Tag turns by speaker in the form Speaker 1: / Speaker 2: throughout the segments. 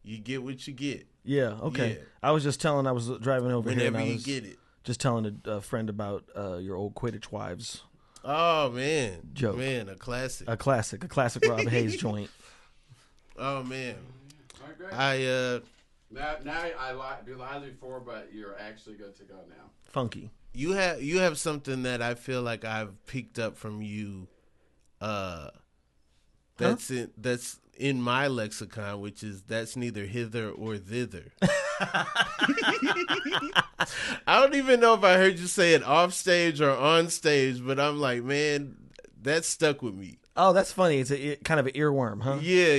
Speaker 1: You get what you get.
Speaker 2: Yeah, okay. Yeah. I was driving over here and I was
Speaker 1: get it.
Speaker 2: Just telling a friend about your old Quidditch wives.
Speaker 1: Oh, man.
Speaker 2: Joke.
Speaker 1: Man, a classic.
Speaker 2: A classic Rob Haze joint.
Speaker 1: Oh, man.
Speaker 3: Now I do the highlight before, but you're actually good to go now.
Speaker 2: Funky.
Speaker 1: You have something that I feel like I've picked up from you. That's in my lexicon, which is that's neither hither or thither. I don't even know if I heard you say it off stage or on stage, but I'm like, man, that stuck with me.
Speaker 2: Oh, that's funny. It's kind of an earworm, huh?
Speaker 1: Yeah.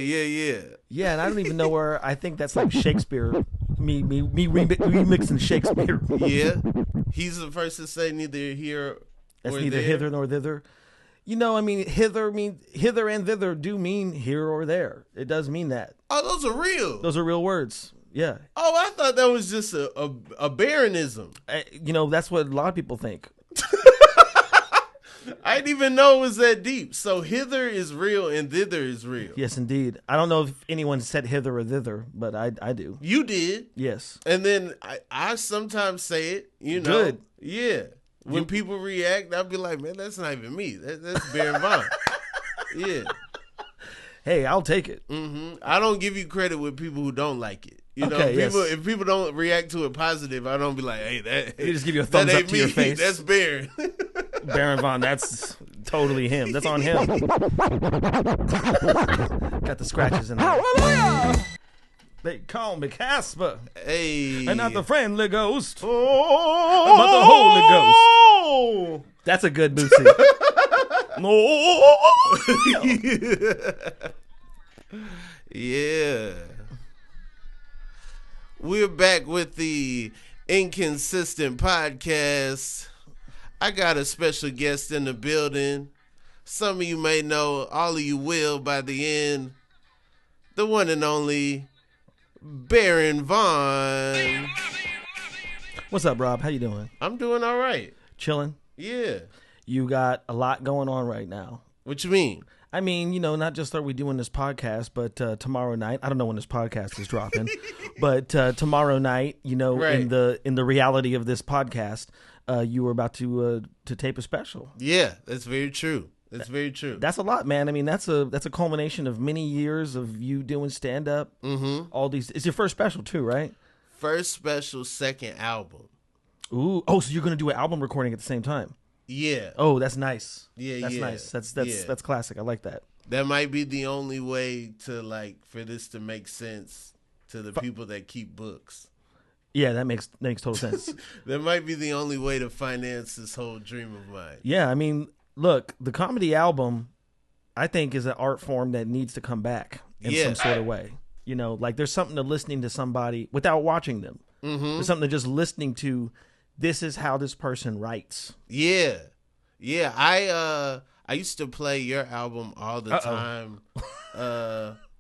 Speaker 2: Yeah, and I don't even know where. I think that's like Shakespeare. Me remixing Shakespeare.
Speaker 1: Yeah, he's the first to say neither here.
Speaker 2: That's neither hither nor thither. I mean, hither and thither do mean here or there. It does mean that.
Speaker 1: Oh, those are real.
Speaker 2: Those are real words. Yeah.
Speaker 1: Oh, I thought that was just a Baronism.
Speaker 2: That's what a lot of people think.
Speaker 1: I didn't even know it was that deep. So hither is real and thither is real.
Speaker 2: Yes, indeed. I don't know if anyone said hither or thither, but I do.
Speaker 1: You did.
Speaker 2: Yes.
Speaker 1: And then I sometimes say it,
Speaker 2: Good.
Speaker 1: Yeah. When people react, I'll be like, man, that's not even me. That's Baron Vaughn. Yeah.
Speaker 2: Hey, I'll take it.
Speaker 1: Mm-hmm. I don't give you credit with people who don't like it. If people don't react to it positive, I don't be like, hey, that.
Speaker 2: You just give you a thumbs up to your face.
Speaker 1: That's Baron.
Speaker 2: Baron Vaughn, that's totally him. That's on him. Got the scratches in there. Hallelujah! They call me Casper.
Speaker 1: Hey.
Speaker 2: And not the friendly ghost. Oh, but the Holy Ghost. That's a good Bootsy.
Speaker 1: Yeah. We're back with the Inconsistent Podcast. I got a special guest in the building. Some of you may know, all of you will by the end. The one and only Baron Vaughn.
Speaker 2: What's up, Rob? How you doing?
Speaker 1: I'm doing all right.
Speaker 2: Chilling?
Speaker 1: Yeah.
Speaker 2: You got a lot going on right now.
Speaker 1: What you mean?
Speaker 2: I mean, not just are we doing this podcast, but tomorrow night, I don't know when this podcast is dropping, but tomorrow night, right. in the reality of this podcast, you were about to tape a special.
Speaker 1: Yeah, that's very true. That's very true.
Speaker 2: That's a lot, man. I mean, that's a culmination of many years of you doing stand up.
Speaker 1: Mm-hmm.
Speaker 2: All these. It's your first special too, right?
Speaker 1: First special, second album.
Speaker 2: Ooh. Oh, so you're gonna do an album recording at the same time?
Speaker 1: Yeah.
Speaker 2: Oh, that's nice.
Speaker 1: Yeah,
Speaker 2: that's nice. That's classic. I like that.
Speaker 1: That might be the only way to for this to make sense to the people that keep books.
Speaker 2: Yeah, that makes total sense.
Speaker 1: That might be the only way to finance this whole dream of mine.
Speaker 2: Yeah, I mean, look, the comedy album, I think, is an art form that needs to come back in some sort of way. There's something to listening to somebody without watching them.
Speaker 1: Mm-hmm.
Speaker 2: There's something to just listening to. This is how this person writes.
Speaker 1: Yeah. I used to play your album all the time.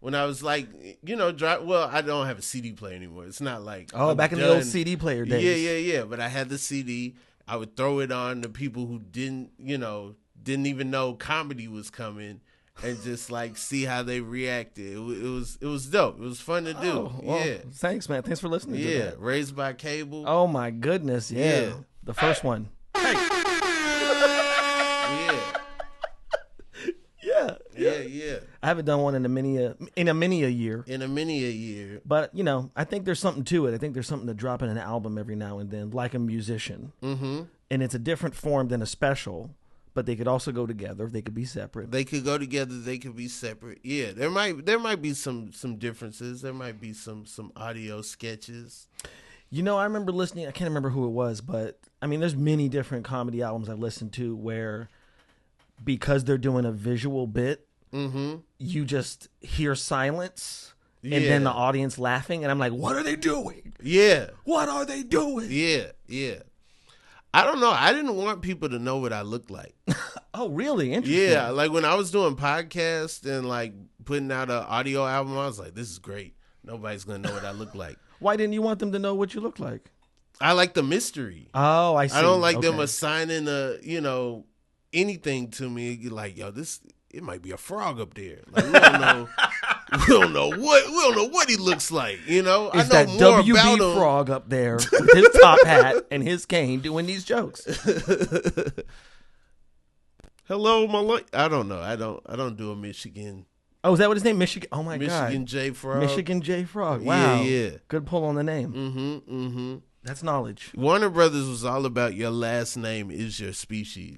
Speaker 1: When I was I don't have a CD player anymore. It's not like
Speaker 2: back in the old CD player days.
Speaker 1: Yeah. But I had the CD. I would throw it on to people who didn't even know comedy was coming, and just see how they reacted. It was dope. It was fun to do. Yeah.
Speaker 2: Thanks, man. Thanks for listening.
Speaker 1: Yeah.
Speaker 2: To that.
Speaker 1: Raised by Cable.
Speaker 2: Oh my goodness. Yeah. The first one. Hey. Yeah. I haven't done one in a many a year. But I think there's something to it. I think there's something to drop in an album every now and then, like a musician.
Speaker 1: Mm-hmm.
Speaker 2: And it's a different form than a special, but they could also go together. They could be separate.
Speaker 1: They could go together. They could be separate. Yeah, there might be some differences. There might be some audio sketches.
Speaker 2: I remember listening. I can't remember who it was, but I mean, there's many different comedy albums I've listened to where, because they're doing a visual bit,
Speaker 1: mm-hmm.
Speaker 2: you just hear silence and then the audience laughing, and I'm like, what are they doing?
Speaker 1: Yeah.
Speaker 2: What are they doing?
Speaker 1: Yeah. I don't know. I didn't want people to know what I looked like.
Speaker 2: Oh, really? Interesting.
Speaker 1: Yeah, when I was doing podcasts and putting out an audio album, I was like, this is great. Nobody's going to know what I look like.
Speaker 2: Why didn't you want them to know what you look like?
Speaker 1: I like the mystery.
Speaker 2: Oh, I see.
Speaker 1: I don't like them assigning anything to me. Like, yo, it might be a frog up there. We don't know. We don't know what he looks like. You know,
Speaker 2: It's
Speaker 1: I know
Speaker 2: that
Speaker 1: more
Speaker 2: WB
Speaker 1: about him.
Speaker 2: Frog up there with his top hat and his cane doing these jokes.
Speaker 1: Hello, my life. I don't know. I don't do a Michigan.
Speaker 2: Oh, is that what his name? Michigan. Oh my God.
Speaker 1: Michigan J Frog.
Speaker 2: Michigan J Frog. Wow.
Speaker 1: Yeah.
Speaker 2: Good pull on the name.
Speaker 1: Mm-hmm.
Speaker 2: That's knowledge.
Speaker 1: Warner Brothers was all about your last name is your species.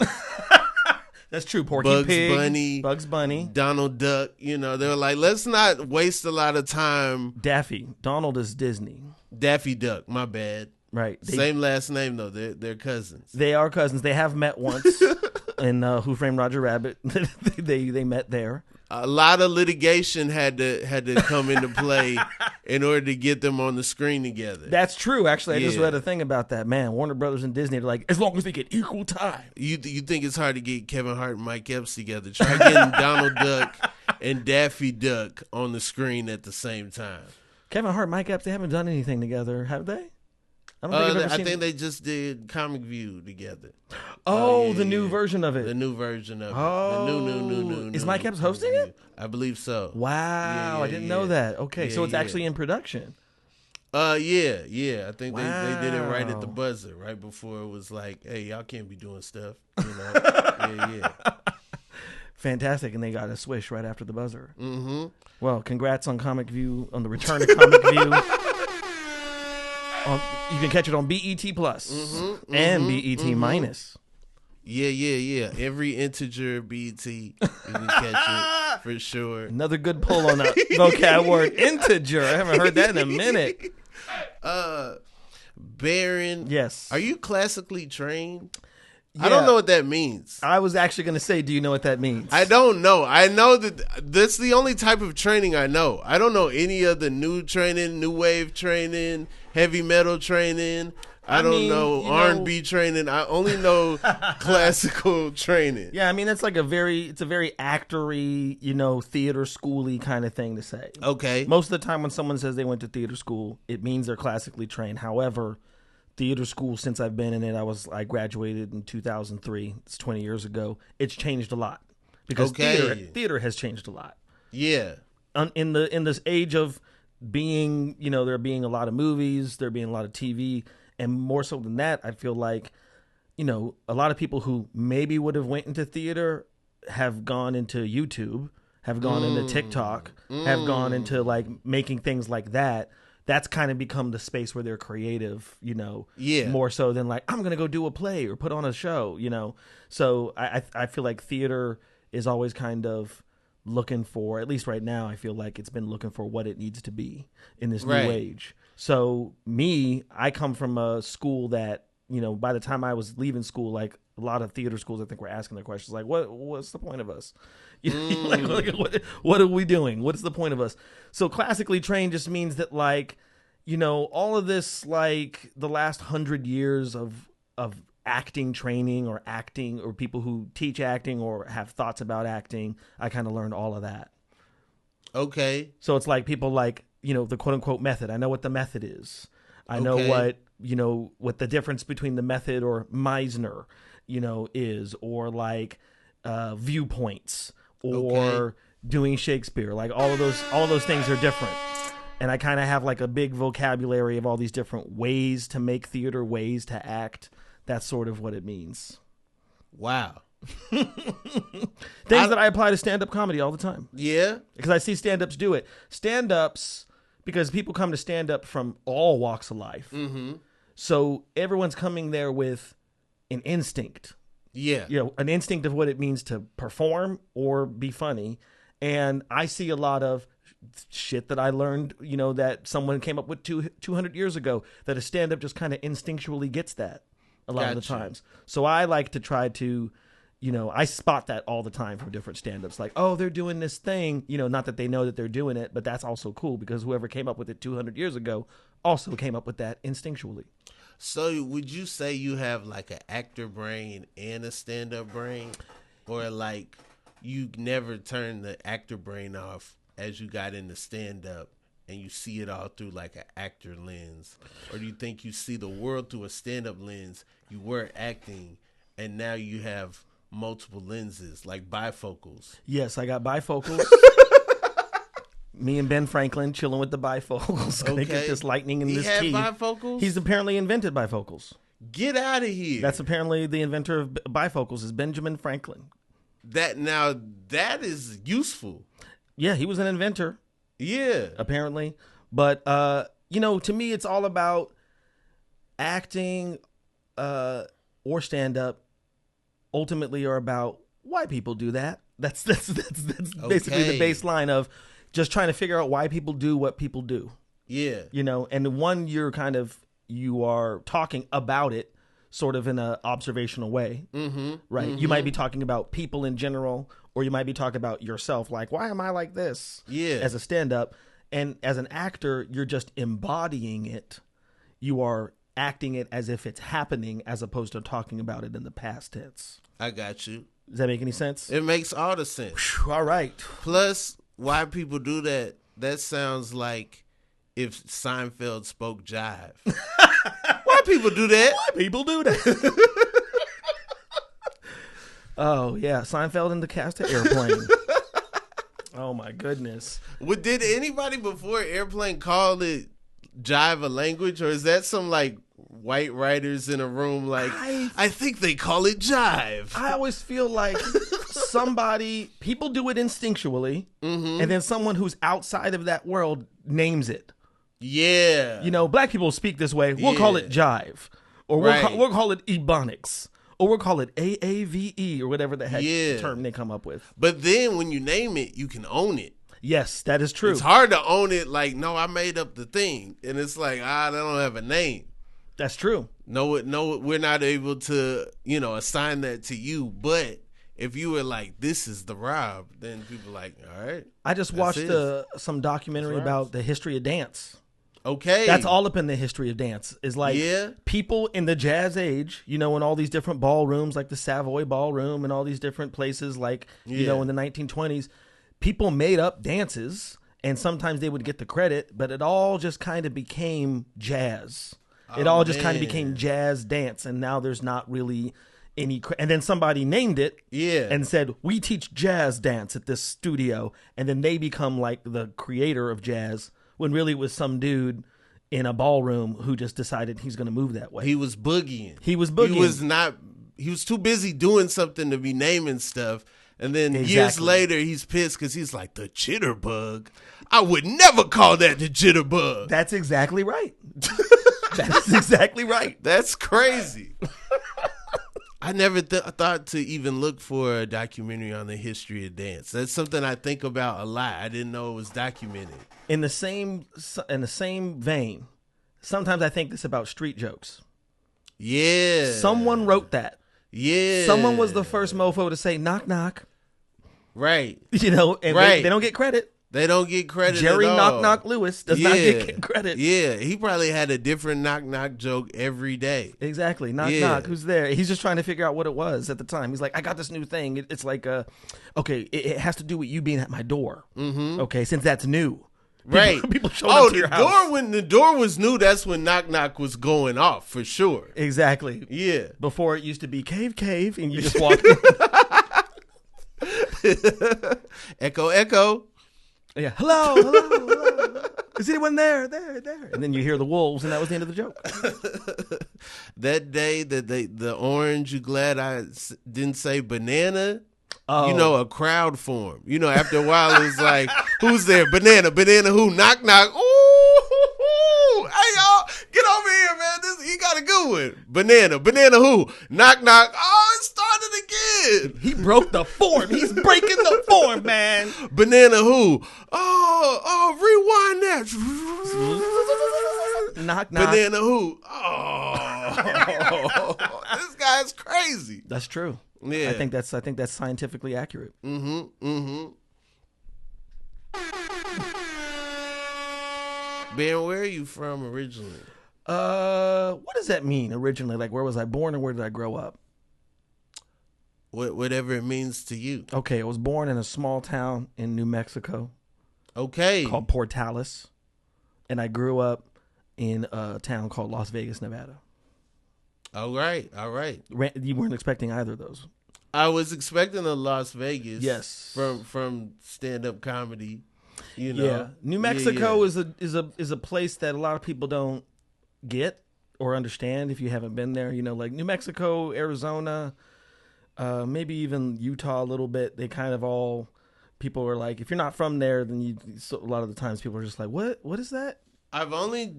Speaker 2: That's true. Porky Pig, Bugs Bunny,
Speaker 1: Donald Duck. You know, they were like, let's not waste a lot of time.
Speaker 2: Daffy. Donald is Disney.
Speaker 1: Daffy Duck. My bad.
Speaker 2: Right.
Speaker 1: Same last name though. They're cousins.
Speaker 2: They are cousins. They have met once in Who Framed Roger Rabbit. they met there.
Speaker 1: A lot of litigation had to come into play in order to get them on the screen together.
Speaker 2: That's true. Actually, I just read a thing about that. Man, Warner Brothers and Disney are like, as long as they get equal time.
Speaker 1: You think it's hard to get Kevin Hart and Mike Epps together? Try getting Donald Duck and Daffy Duck on the screen at the same time.
Speaker 2: Kevin Hart, Mike Epps, they haven't done anything together, have they?
Speaker 1: I think they just did Comic View together.
Speaker 2: Oh, the new version of it.
Speaker 1: The new version of it.
Speaker 2: Oh,
Speaker 1: The new.
Speaker 2: Is Mike Epps hosting it?
Speaker 1: I believe so.
Speaker 2: Wow, I didn't know that. Okay, so it's actually in production.
Speaker 1: Yeah. I think they did it right at the buzzer, right before it was like, hey, y'all can't be doing stuff. You know? Yeah.
Speaker 2: Fantastic, and they got a swish right after the buzzer.
Speaker 1: Mm-hmm.
Speaker 2: Well, congrats on Comic View, on the return of Comic View. You can catch it on BET Plus and BET Minus.
Speaker 1: Yeah. Every integer BET, you can catch it for sure.
Speaker 2: Another good pull on a vocab word, integer. I haven't heard that in a minute.
Speaker 1: Baron,
Speaker 2: yes.
Speaker 1: Are you classically trained?
Speaker 2: Yeah.
Speaker 1: I don't know what that means.
Speaker 2: I was actually going to say, do you know what that means?
Speaker 1: I don't know. I know that that's the only type of training I know. I don't know any of the new training, new wave training, heavy metal training. I don't know R&B training. I only know classical training.
Speaker 2: Yeah, I mean it's a very actory, theater schooly kind of thing to say.
Speaker 1: Okay.
Speaker 2: Most of the time when someone says they went to theater school, it means they're classically trained. However, theater school, since I've been in it, I graduated in 2003. It's 20 years ago. It's changed a lot because theater has changed a lot.
Speaker 1: Yeah.
Speaker 2: In this age of being, there being a lot of movies, there being a lot of TV, and more so than that, I feel like, a lot of people who maybe would have went into theater have gone into YouTube, have gone into TikTok, have gone into making things like that. That's kind of become the space where they're creative, more so than I'm going to go do a play or put on a show, So I feel like theater is always kind of looking for, at least right now, I feel like it's been looking for what it needs to be in this new age. So I come from a school that, by the time I was leaving school, a lot of theater schools, I think, were asking their questions what's the point of us? What are we doing? What's the point of us? So classically trained just means that all of this, the last 100 years of acting training or people who teach acting or have thoughts about acting, I kind of learned all of that.
Speaker 1: Okay.
Speaker 2: So it's people the quote unquote method. I know what the method is. I know what the difference between the method or Meisner, is, or viewpoints, or doing Shakespeare. All of those things are different. And I kind of have a big vocabulary of all these different ways to make theater, ways to act. That's sort of what it means.
Speaker 1: Wow.
Speaker 2: Things that I apply to stand-up comedy all the time.
Speaker 1: Yeah.
Speaker 2: Because I see stand-ups do it. Stand-ups, because people come to stand-up from all walks of life. Mm-hmm. So everyone's coming there with an instinct.
Speaker 1: Yeah.
Speaker 2: An instinct of what it means to perform or be funny. And I see a lot of shit that I learned, that someone came up with 200 years ago, that a stand-up just kind of instinctually gets that a lot of the times. So I like to try to, I spot that all the time from different stand-ups. They're doing this thing, not that they know that they're doing it, but that's also cool because whoever came up with it 200 years ago also came up with that instinctually.
Speaker 1: So would you say you have an actor brain and a stand-up brain? Or you never turned the actor brain off as you got into stand-up and you see it all through an actor lens? Or do you think you see the world through a stand-up lens? You were acting and now you have multiple lenses, bifocals.
Speaker 2: Yes, I got bifocals. Me and Ben Franklin chilling with the bifocals. Gonna get this lightning in this key.
Speaker 1: He had bifocals?
Speaker 2: He's apparently invented bifocals.
Speaker 1: Get out of here.
Speaker 2: That's apparently the inventor of bifocals is Benjamin Franklin.
Speaker 1: That is useful.
Speaker 2: Yeah, he was an inventor.
Speaker 1: Yeah.
Speaker 2: Apparently. But, to me, it's all about acting or stand-up ultimately are about why people do that. That's basically the baseline of just trying to figure out why people do what people do.
Speaker 1: Yeah.
Speaker 2: And one, you are talking about it sort of in an observational way, right? You might be talking about people in general, or you might be talking about yourself, like, why am I like this?
Speaker 1: Yeah.
Speaker 2: As a stand-up. And as an actor, you're just embodying it. You are acting it as if it's happening, as opposed to talking about it in the past tense.
Speaker 1: I got you.
Speaker 2: Does that make any sense?
Speaker 1: It makes all the sense.
Speaker 2: Whew, all right.
Speaker 1: Plus, why people do that, that sounds like if Seinfeld spoke jive. Why people do that?
Speaker 2: Why people do that? Oh, yeah. Seinfeld in the cast of Airplane. Oh, my goodness.
Speaker 1: Did anybody before Airplane call it jive a language? Or is that some, like, white writers in a room like, I think they call it jive?
Speaker 2: I always feel like people do it instinctually, and then someone who's outside of that world names it.
Speaker 1: Yeah.
Speaker 2: Black people speak this way. We'll call it jive. Or we'll call it ebonics. Or we'll call it AAVE or whatever the heck term they come up with.
Speaker 1: But then when you name it, you can own it.
Speaker 2: Yes, that is true.
Speaker 1: It's hard to own it like, no, I made up the thing. And it's like, they don't have a name.
Speaker 2: That's true.
Speaker 1: No, we're not able to, assign that to you. But if you were like, this is the Rob, then people are like, all right.
Speaker 2: I just watched some documentary about the history of dance.
Speaker 1: Okay.
Speaker 2: That's all up in the history of dance. Is like people in the jazz age, in all these different ballrooms, like the Savoy Ballroom and all these different places, like, in the 1920s, people made up dances and sometimes they would get the credit, but it all just kind of became jazz. It all just kind of became jazz dance. And now there's not really any, and then somebody named it and said, we teach jazz dance at this studio. And then they become like the creator of jazz. When really it was some dude in a ballroom who just decided he's going to move that way.
Speaker 1: He was boogieing.
Speaker 2: He was
Speaker 1: too busy doing something to be naming stuff. And then years later, he's pissed because he's like, the jitterbug. I would never call that the jitterbug.
Speaker 2: That's exactly right. That's exactly right.
Speaker 1: That's crazy. I never thought to even look for a documentary on the history of dance. That's something I think about a lot. I didn't know it was documented. In the same
Speaker 2: vein, sometimes I think this about street jokes.
Speaker 1: Yeah.
Speaker 2: Someone wrote that.
Speaker 1: Yeah.
Speaker 2: Someone was the first mofo to say knock knock.
Speaker 1: Right.
Speaker 2: And they don't get credit.
Speaker 1: They don't get credit
Speaker 2: Jerry
Speaker 1: at all.
Speaker 2: Knock Knock Lewis does not get credit.
Speaker 1: Yeah, he probably had a different knock knock joke every day.
Speaker 2: Exactly. Knock knock. Who's there? He's just trying to figure out what it was at the time. He's like, I got this new thing. It's like, it has to do with you being at my door. Mm-hmm. Okay, since that's new.
Speaker 1: Right.
Speaker 2: People showing up to your house.
Speaker 1: When the door was new, that's when knock knock was going off for sure.
Speaker 2: Exactly.
Speaker 1: Yeah.
Speaker 2: Before it used to be cave, and you just walked in.
Speaker 1: Echo, echo.
Speaker 2: Yeah. Hello. Is anyone there? And then you hear the wolves, and that was the end of the joke.
Speaker 1: That day that the orange, you glad I didn't say banana? Oh. A crowd formed. After a while, it was like, who's there? Banana who? Knock, knock. Ooh. Hey, y'all, get over here, man. You got a good one. Banana who? Knock, knock. Oh, it started again.
Speaker 2: He broke the form. He's breaking the form, man.
Speaker 1: Banana who? Oh, rewind that.
Speaker 2: Knock, knock.
Speaker 1: Banana who? Oh, this guy's crazy.
Speaker 2: That's true.
Speaker 1: Yeah,
Speaker 2: I think that's scientifically accurate.
Speaker 1: Mm-hmm. Ben, where are you from originally?
Speaker 2: What does that mean originally? Like, where was I born or where did I grow up?
Speaker 1: Whatever it means to you.
Speaker 2: Okay, I was born in a small town in New Mexico.
Speaker 1: Okay.
Speaker 2: Called Portales. And I grew up in a town called Las Vegas, Nevada.
Speaker 1: All right.
Speaker 2: You weren't expecting either of those.
Speaker 1: I was expecting a Las Vegas.
Speaker 2: Yes.
Speaker 1: From stand-up comedy. You know?
Speaker 2: Yeah, New Mexico is a place that a lot of people don't get or understand if you haven't been there. You know, like New Mexico, Arizona, maybe even Utah a little bit. They kind of all people are like, if you're not from there, then a lot of the times people are just like, what is that?
Speaker 1: I've only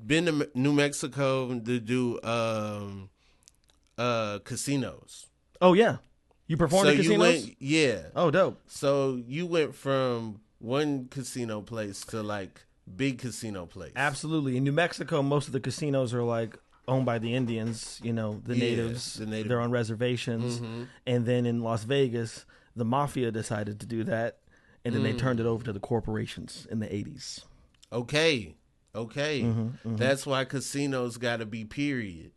Speaker 1: been to New Mexico to do casinos.
Speaker 2: Oh yeah, you performed at casinos?
Speaker 1: Yeah.
Speaker 2: Oh, dope.
Speaker 1: So you went from one casino place to like big casino place.
Speaker 2: Absolutely. In New Mexico, most of the casinos are like owned by the Indians, you know, the natives. They're on reservations. Mm-hmm. And then in Las Vegas, the mafia decided to do that, and then they turned it over to the corporations in the 80s.
Speaker 1: Okay. That's why casinos got to be period.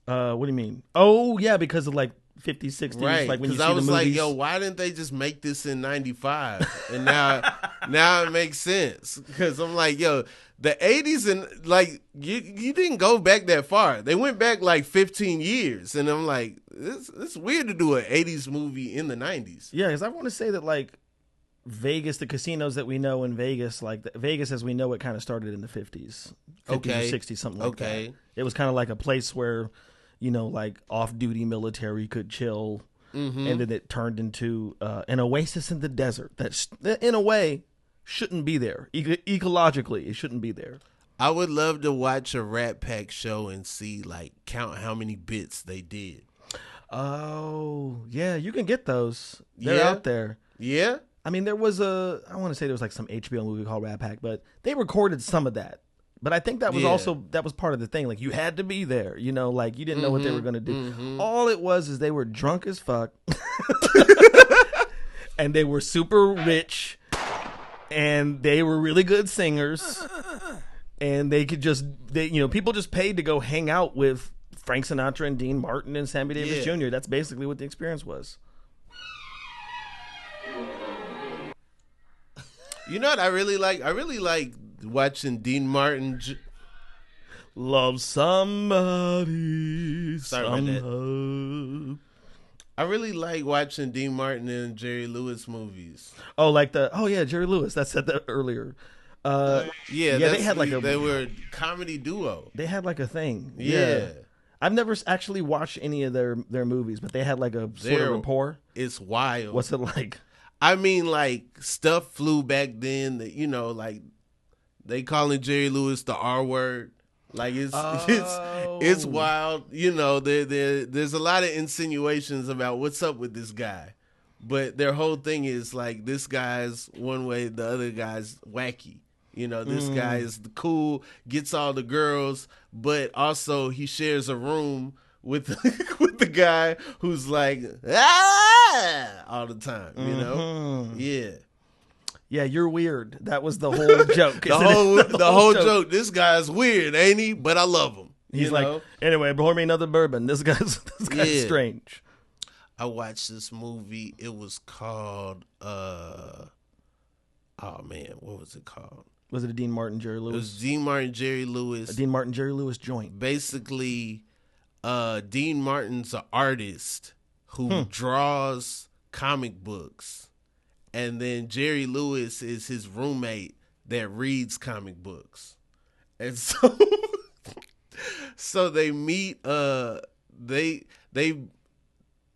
Speaker 2: What do you mean? Oh, yeah, because of like 50s, 60s.
Speaker 1: Right,
Speaker 2: like when you see
Speaker 1: I was
Speaker 2: the movies.
Speaker 1: like, yo, why didn't they just make this in 95? And now it makes sense. Because I'm like, yo, the 80s, and like, you didn't go back that far. They went back like 15 years. And I'm like, it's weird to do an 80s movie in the 90s.
Speaker 2: Yeah, because I want to say that like Vegas, the casinos that we know in Vegas, like Vegas as we know it kind of started in the 50s or 60s, something like that. It was kind of like a place where, you know, like off-duty military could chill, and then it turned into an oasis in the desert that, in a way, shouldn't be there. Ecologically, it shouldn't be there.
Speaker 1: I would love to watch a Rat Pack show and see, like, count how many bits they did.
Speaker 2: Oh, yeah, you can get those. They're out there.
Speaker 1: Yeah?
Speaker 2: I mean, I want to say there was like some HBO movie called Rat Pack, but they recorded some of that. But I think that was that was part of the thing. Like, you had to be there, you know, like you didn't know what they were going to do. All it was is they were drunk as fuck and they were super rich and they were really good singers and they could people just paid to go hang out with Frank Sinatra and Dean Martin and Sammy Davis Jr. That's basically what the experience was.
Speaker 1: You know what I really like? I really like watching Dean Martin.
Speaker 2: Love somebody.
Speaker 1: Sorry about that. I really like watching Dean Martin and Jerry Lewis movies.
Speaker 2: Oh, like Jerry Lewis. That said that earlier. They had they were a
Speaker 1: comedy duo.
Speaker 2: They had like a thing.
Speaker 1: Yeah.
Speaker 2: I've never actually watched any of their movies, but they had like a sort of rapport.
Speaker 1: It's wild.
Speaker 2: What's it like?
Speaker 1: I mean, like, stuff flew back then that, you know, like, they calling Jerry Lewis the R word. Like, it's wild. You know, there's a lot of insinuations about what's up with this guy. But their whole thing is, like, this guy's one way, the other guy's wacky. You know, this guy is cool, gets all the girls, but also he shares a room with the guy who's like all the time, you know?
Speaker 2: Yeah, you're weird. That was the whole joke.
Speaker 1: the whole joke. This guy's weird, ain't he? But I love him.
Speaker 2: He's like, anyway, pour me another bourbon. This guy's strange.
Speaker 1: I watched this movie. It was called what was it called?
Speaker 2: Was it a Dean Martin, Jerry Lewis?
Speaker 1: It was Dean Martin, Jerry Lewis.
Speaker 2: A Dean Martin, Jerry Lewis joint.
Speaker 1: Basically, Dean Martin's an artist who draws comic books, and then Jerry Lewis is his roommate that reads comic books, and so they meet.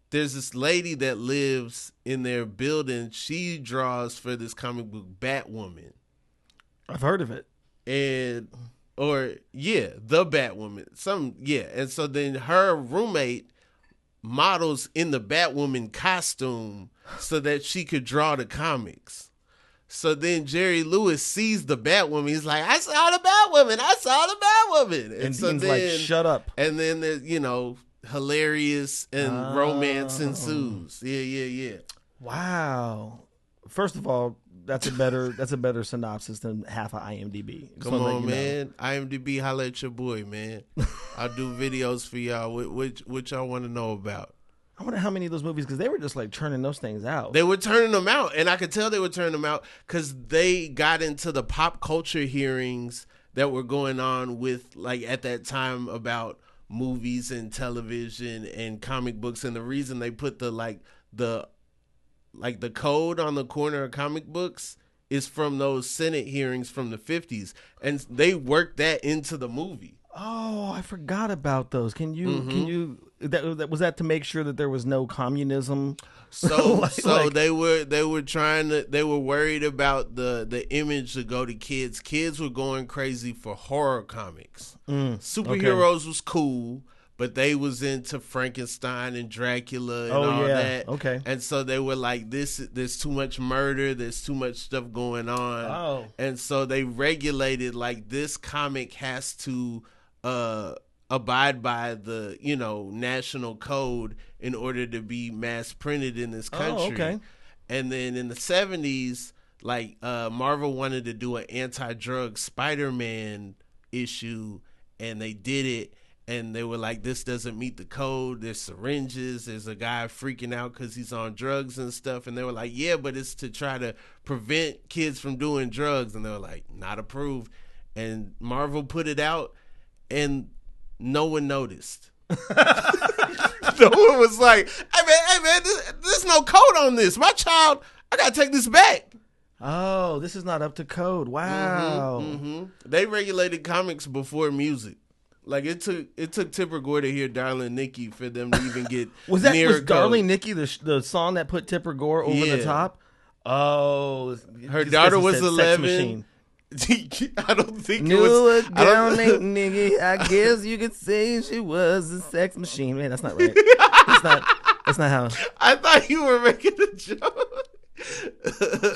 Speaker 1: There's this lady that lives in their building. She draws for this comic book Batwoman.
Speaker 2: I've heard of it.
Speaker 1: The Batwoman. And so then her roommate models in the Batwoman costume so that she could draw the comics. So then Jerry Lewis sees the Batwoman. He's like, I saw the Batwoman.
Speaker 2: And
Speaker 1: so
Speaker 2: Dean's
Speaker 1: then,
Speaker 2: like, shut up.
Speaker 1: And then there's, hilarious and romance ensues. Yeah.
Speaker 2: Wow. First of all, that's a better synopsis than half of IMDb.
Speaker 1: Come on, man. IMDb, holla at your boy, man. I'll do videos for y'all. What y'all want to know about?
Speaker 2: I wonder how many of those movies, because they were just like turning those things out.
Speaker 1: They were turning them out, and I could tell they were turning them out because they got into the pop culture hearings that were going on with, like, at that time about movies and television and comic books, and the reason they put the code on the corner of comic books is from those Senate hearings from the 50s, and they worked that into the movie.
Speaker 2: Oh, I forgot about those. Can you that was that to make sure that there was no communism?
Speaker 1: So they were worried about the image to go to kids. Kids were going crazy for horror comics. Superheroes was cool, but they was into Frankenstein and Dracula and all that.
Speaker 2: Okay.
Speaker 1: And so they were like, there's too much murder, there's too much stuff going on.
Speaker 2: Oh.
Speaker 1: And so they regulated, like, this comic has to abide by the, national code in order to be mass printed in this country.
Speaker 2: Oh, okay.
Speaker 1: And then in the 70s, like, Marvel wanted to do an anti-drug Spider-Man issue, and they did it. And they were like, this doesn't meet the code. There's syringes. There's a guy freaking out because he's on drugs and stuff. And they were like, yeah, but it's to try to prevent kids from doing drugs. And they were like, not approved. And Marvel put it out, and no one noticed. No one was like, hey man, there's no code on this. My child, I got to take this back.
Speaker 2: Oh, this is not up to code. Wow.
Speaker 1: They regulated comics before music. Like, it took Tipper Gore to hear Darling Nikki for them to even get
Speaker 2: was Darling Nikki the song that put Tipper Gore over the top? Oh,
Speaker 1: her daughter was 11. I don't think it was.
Speaker 2: A girl named Nikki. I guess you could say she was a sex machine. Man, that's not right. That's not how.
Speaker 1: I thought you were making a joke.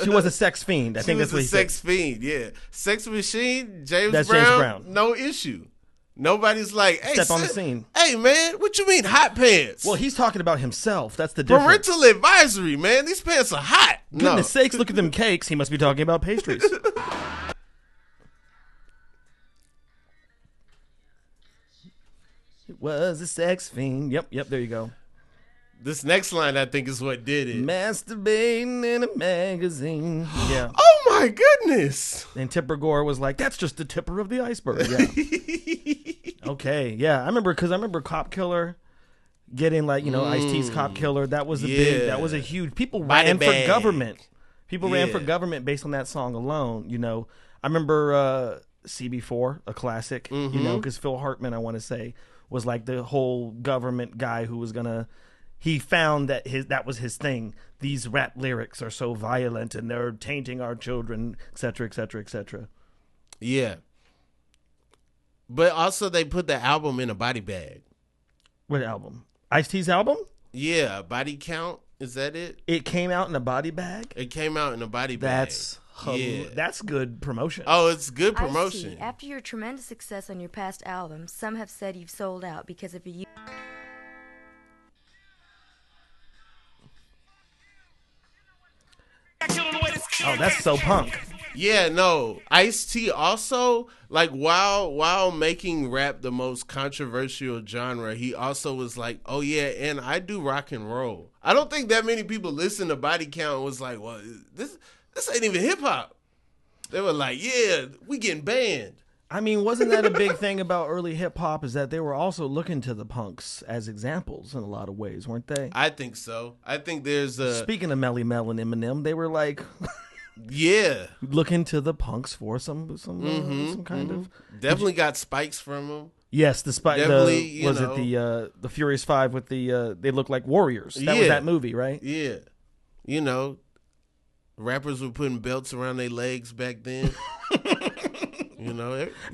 Speaker 2: She was a sex fiend. I think that's what he said.
Speaker 1: Sex fiend. Yeah, sex machine. James Brown. No issue. Nobody's like, hey,
Speaker 2: step on the scene.
Speaker 1: Hey, man, what you mean hot pants?
Speaker 2: Well, he's talking about himself. That's the difference.
Speaker 1: Parental advisory, man. These pants are hot.
Speaker 2: Goodness sakes, look at them cakes. He must be talking about pastries. It was a sex fiend. Yep, there you go.
Speaker 1: This next line, I think, is what did it.
Speaker 2: Masturbating in a magazine. Yeah.
Speaker 1: Oh, my goodness.
Speaker 2: And Tipper Gore was like, that's just the tipper of the iceberg. Yeah. Okay. Yeah. I remember Cop Killer getting, like, Ice-T's Cop Killer. That was that was a huge, people ran for government. People ran for government based on that song alone. I remember CB4, a classic, because Phil Hartman, I want to say, was like the whole government guy who was going to, he found that that was his thing. These rap lyrics are so violent and they're tainting our children, et cetera, et cetera, et cetera.
Speaker 1: Yeah. But also they put the album in a body bag.
Speaker 2: What album? Ice-T's album?
Speaker 1: Yeah, Body Count. Is that it?
Speaker 2: It came out in a body bag?
Speaker 1: It came out in a body bag.
Speaker 2: That's good promotion.
Speaker 1: Oh, it's good promotion.
Speaker 4: After your tremendous success on your past albums, some have said you've sold out because of a
Speaker 2: Oh, that's so punk.
Speaker 1: Yeah, no. Ice-T also, like, while making rap the most controversial genre, he also was like, oh yeah, and I do rock and roll. I don't think that many people listen to Body Count and was like, well, this ain't even hip hop. They were like, yeah, we getting banned.
Speaker 2: I mean, wasn't that a big thing about early hip hop, is that they were also looking to the punks as examples in a lot of ways, weren't they?
Speaker 1: I think so. I think there's
Speaker 2: Speaking of Melly Mel and Eminem, they were like
Speaker 1: yeah,
Speaker 2: looking to the punks for some kind of
Speaker 1: definitely got spikes from them.
Speaker 2: Yes, the spike. The Furious Five with the they look like warriors. That was that movie, right?
Speaker 1: Yeah, rappers were putting belts around their legs back then.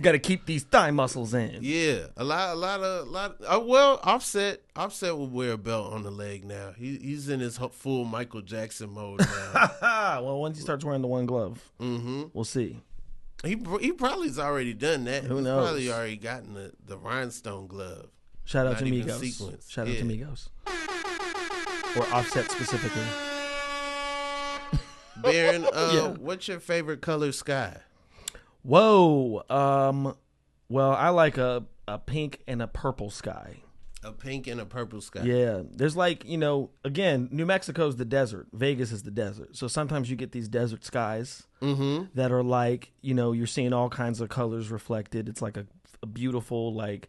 Speaker 2: Got to keep these thigh muscles in.
Speaker 1: Yeah, a lot. Well, Offset will wear a belt on the leg now. He's in his full Michael Jackson mode now.
Speaker 2: Well, once he starts wearing the one glove, we'll see.
Speaker 1: He probably's already done that.
Speaker 2: Who knows?
Speaker 1: He's probably already gotten the rhinestone glove.
Speaker 2: Shout out to Migos. Shout out to Migos. Or Offset specifically.
Speaker 1: Baron, what's your favorite color sky?
Speaker 2: Whoa. Well, I like a pink and a purple sky.
Speaker 1: A pink and a purple sky.
Speaker 2: Yeah. There's like, again, New Mexico's the desert. Vegas is the desert. So sometimes you get these desert skies that are like, you're seeing all kinds of colors reflected. It's like a beautiful, like,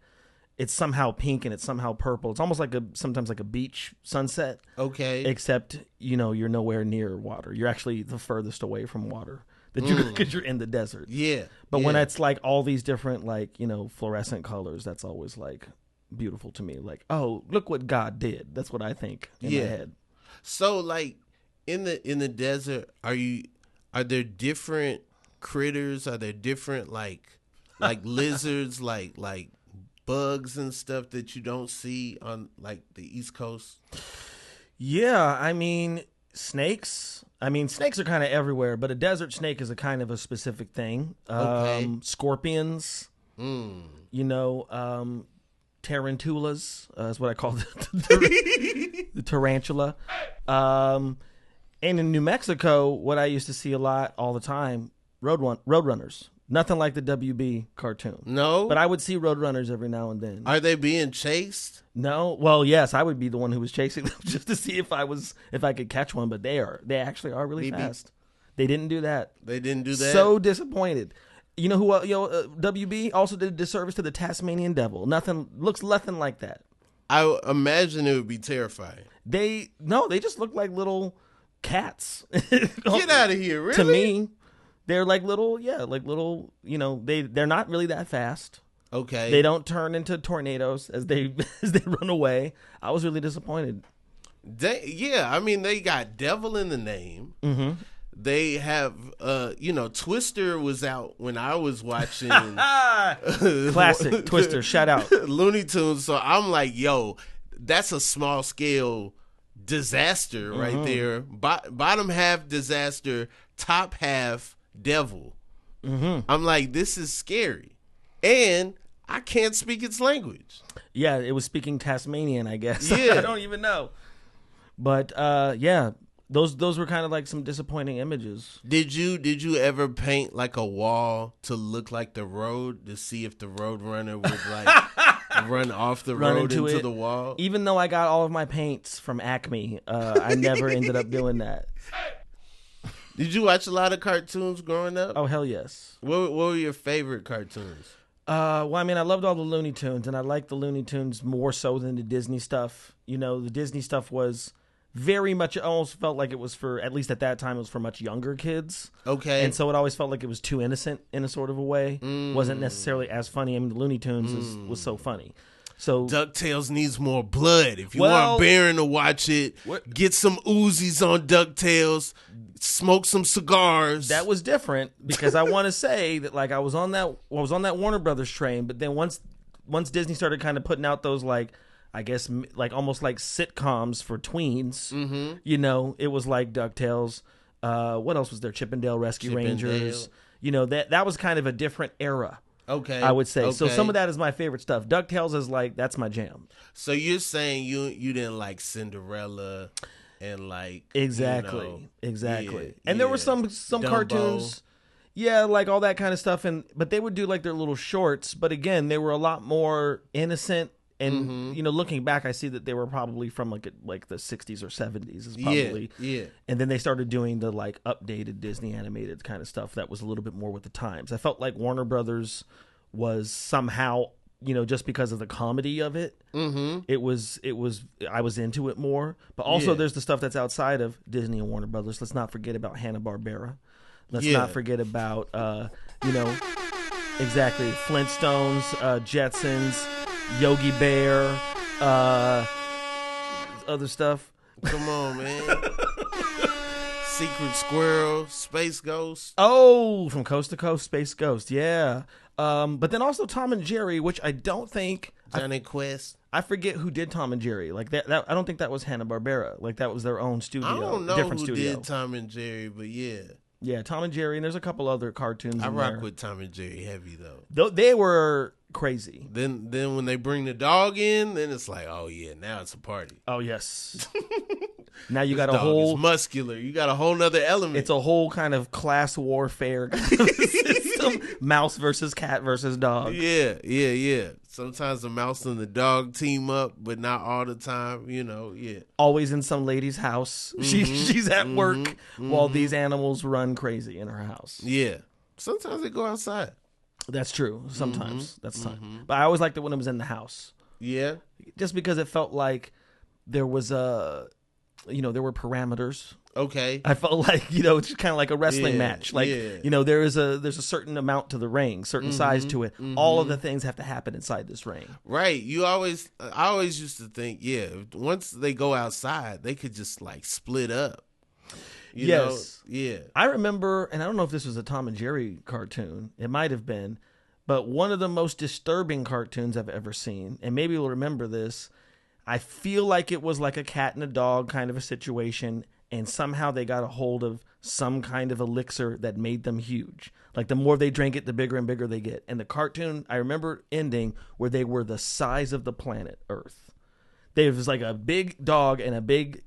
Speaker 2: it's somehow pink and it's somehow purple. It's almost like sometimes like a beach sunset.
Speaker 1: Okay.
Speaker 2: Except, you're nowhere near water. You're actually the furthest away from water. because you're in the desert.
Speaker 1: Yeah.
Speaker 2: But when it's like all these different like, fluorescent colors, that's always like beautiful to me. Like, oh, look what God did. That's what I think in my head.
Speaker 1: So like in the desert, are there different critters? Are there different like lizards, like bugs and stuff that you don't see on like the East Coast?
Speaker 2: Yeah, I mean, snakes. Snakes are kind of everywhere, but a desert snake is a kind of a specific thing. Scorpions, tarantulas is what I call the tarantula. And in New Mexico, what I used to see a lot all the time, roadrunners. Nothing like the WB cartoon.
Speaker 1: No?
Speaker 2: But I would see roadrunners every now and then.
Speaker 1: Are they being chased?
Speaker 2: No. Well, yes, I would be the one who was chasing them just to see if I could catch one, but they actually are really fast. They didn't do that.
Speaker 1: They didn't do that?
Speaker 2: So disappointed. You know who WB also did a disservice to the Tasmanian devil. Looks nothing like that.
Speaker 1: I imagine it would be terrifying.
Speaker 2: They just look like little cats.
Speaker 1: Get out of here, really?
Speaker 2: To me. They're like little, they're not really that fast.
Speaker 1: Okay.
Speaker 2: They don't turn into tornadoes as they run away. I was really disappointed.
Speaker 1: They got devil in the name. Mm-hmm. They have, Twister was out when I was watching.
Speaker 2: Classic Twister, shout out.
Speaker 1: Looney Tunes. So I'm like, yo, that's a small scale disaster right there. Bottom half disaster, top half devil. I'm like, this is scary, and I can't speak its language.
Speaker 2: Yeah, it was speaking Tasmanian, I guess.
Speaker 1: Yeah.
Speaker 2: I don't even know. But those were kind of like some disappointing images.
Speaker 1: Did you ever paint like a wall to look like the road to see if the road runner would like run off the road into the wall?
Speaker 2: Even though I got all of my paints from Acme, I never ended up doing that.
Speaker 1: Did you watch a lot of cartoons growing up?
Speaker 2: Oh, hell yes.
Speaker 1: What were your favorite cartoons?
Speaker 2: I loved all the Looney Tunes, and I liked the Looney Tunes more so than the Disney stuff. The Disney stuff was very much, it almost felt like it was for, at least at that time, it was for much younger kids.
Speaker 1: Okay.
Speaker 2: And so it always felt like it was too innocent in a sort of a way. Wasn't necessarily as funny. The Looney Tunes was so funny. So
Speaker 1: DuckTales needs more blood. If you want Baron to watch it, get some Uzis on DuckTales, smoke some cigars.
Speaker 2: That was different because I want to say that like I was on that Warner Brothers train, but then once Disney started kind of putting out those like, I guess like almost like sitcoms for tweens, it was like DuckTales. What else was there? Chippendale Rescue Rangers. That was kind of a different era.
Speaker 1: Okay.
Speaker 2: I would say.
Speaker 1: Okay.
Speaker 2: So some of that is my favorite stuff. DuckTales is like, that's my jam.
Speaker 1: So you're saying you didn't like Cinderella and like
Speaker 2: Exactly.
Speaker 1: Yeah,
Speaker 2: and there were some
Speaker 1: Dumbo.
Speaker 2: cartoons, like all that kind of stuff, but they would do like their little shorts, but again, they were a lot more innocent. And looking back, I see that they were probably from like the 60s or 70s. Is probably And then they started doing the like updated Disney animated kind of stuff that was a little bit more with the times. I felt like Warner Brothers was somehow, just because of the comedy of it, it was I was into it more. But also, there's the stuff that's outside of Disney and Warner Brothers. Let's not forget about Hanna-Barbera. Let's not forget about exactly Flintstones, Jetsons. Yogi Bear, other stuff.
Speaker 1: Come on, man. Secret Squirrel, Space Ghost.
Speaker 2: Oh, from Coast to Coast, Space Ghost, yeah. But then also Tom and Jerry, which I don't think
Speaker 1: Johnny Quest.
Speaker 2: I forget who did Tom and Jerry. Like that I don't think that was Hanna-Barbera. Like that was their own studio.
Speaker 1: I don't know
Speaker 2: different
Speaker 1: who
Speaker 2: studio.
Speaker 1: did Tom and Jerry, but yeah.
Speaker 2: Yeah, Tom and Jerry, and there's a couple other cartoons.
Speaker 1: I rock with Tom and Jerry heavy though.
Speaker 2: They were crazy.
Speaker 1: Then when they bring the dog in, then it's like, oh yeah, now it's a party.
Speaker 2: Oh yes. Now you got
Speaker 1: This
Speaker 2: a whole
Speaker 1: dog is muscular. You got a whole nother element.
Speaker 2: It's a whole kind of class warfare system. Mouse versus cat versus dog.
Speaker 1: Yeah. Sometimes the mouse and the dog team up, but not all the time, yeah.
Speaker 2: Always in some lady's house. She's at work while these animals run crazy in her house.
Speaker 1: Yeah. Sometimes they go outside.
Speaker 2: That's true. Sometimes. That's time. But I always liked it when it was in the house.
Speaker 1: Yeah.
Speaker 2: Just because it felt like there was there were parameters
Speaker 1: Okay.
Speaker 2: I felt like, it's kind of like a wrestling match. Like,
Speaker 1: yeah.
Speaker 2: there's a certain amount to the ring, certain size to it. All of the things have to happen inside this ring.
Speaker 1: Right. I always used to think, once they go outside, they could just like split up. You know? Yeah.
Speaker 2: I remember, and I don't know if this was a Tom and Jerry cartoon. It might have been, but one of the most disturbing cartoons I've ever seen, and maybe you'll remember this, I feel like it was like a cat and a dog kind of a situation, and somehow they got a hold of some kind of elixir that made them huge. Like the more they drank it, the bigger and bigger they get. And the cartoon, I remember ending where they were the size of the planet Earth. There was like a big dog and a big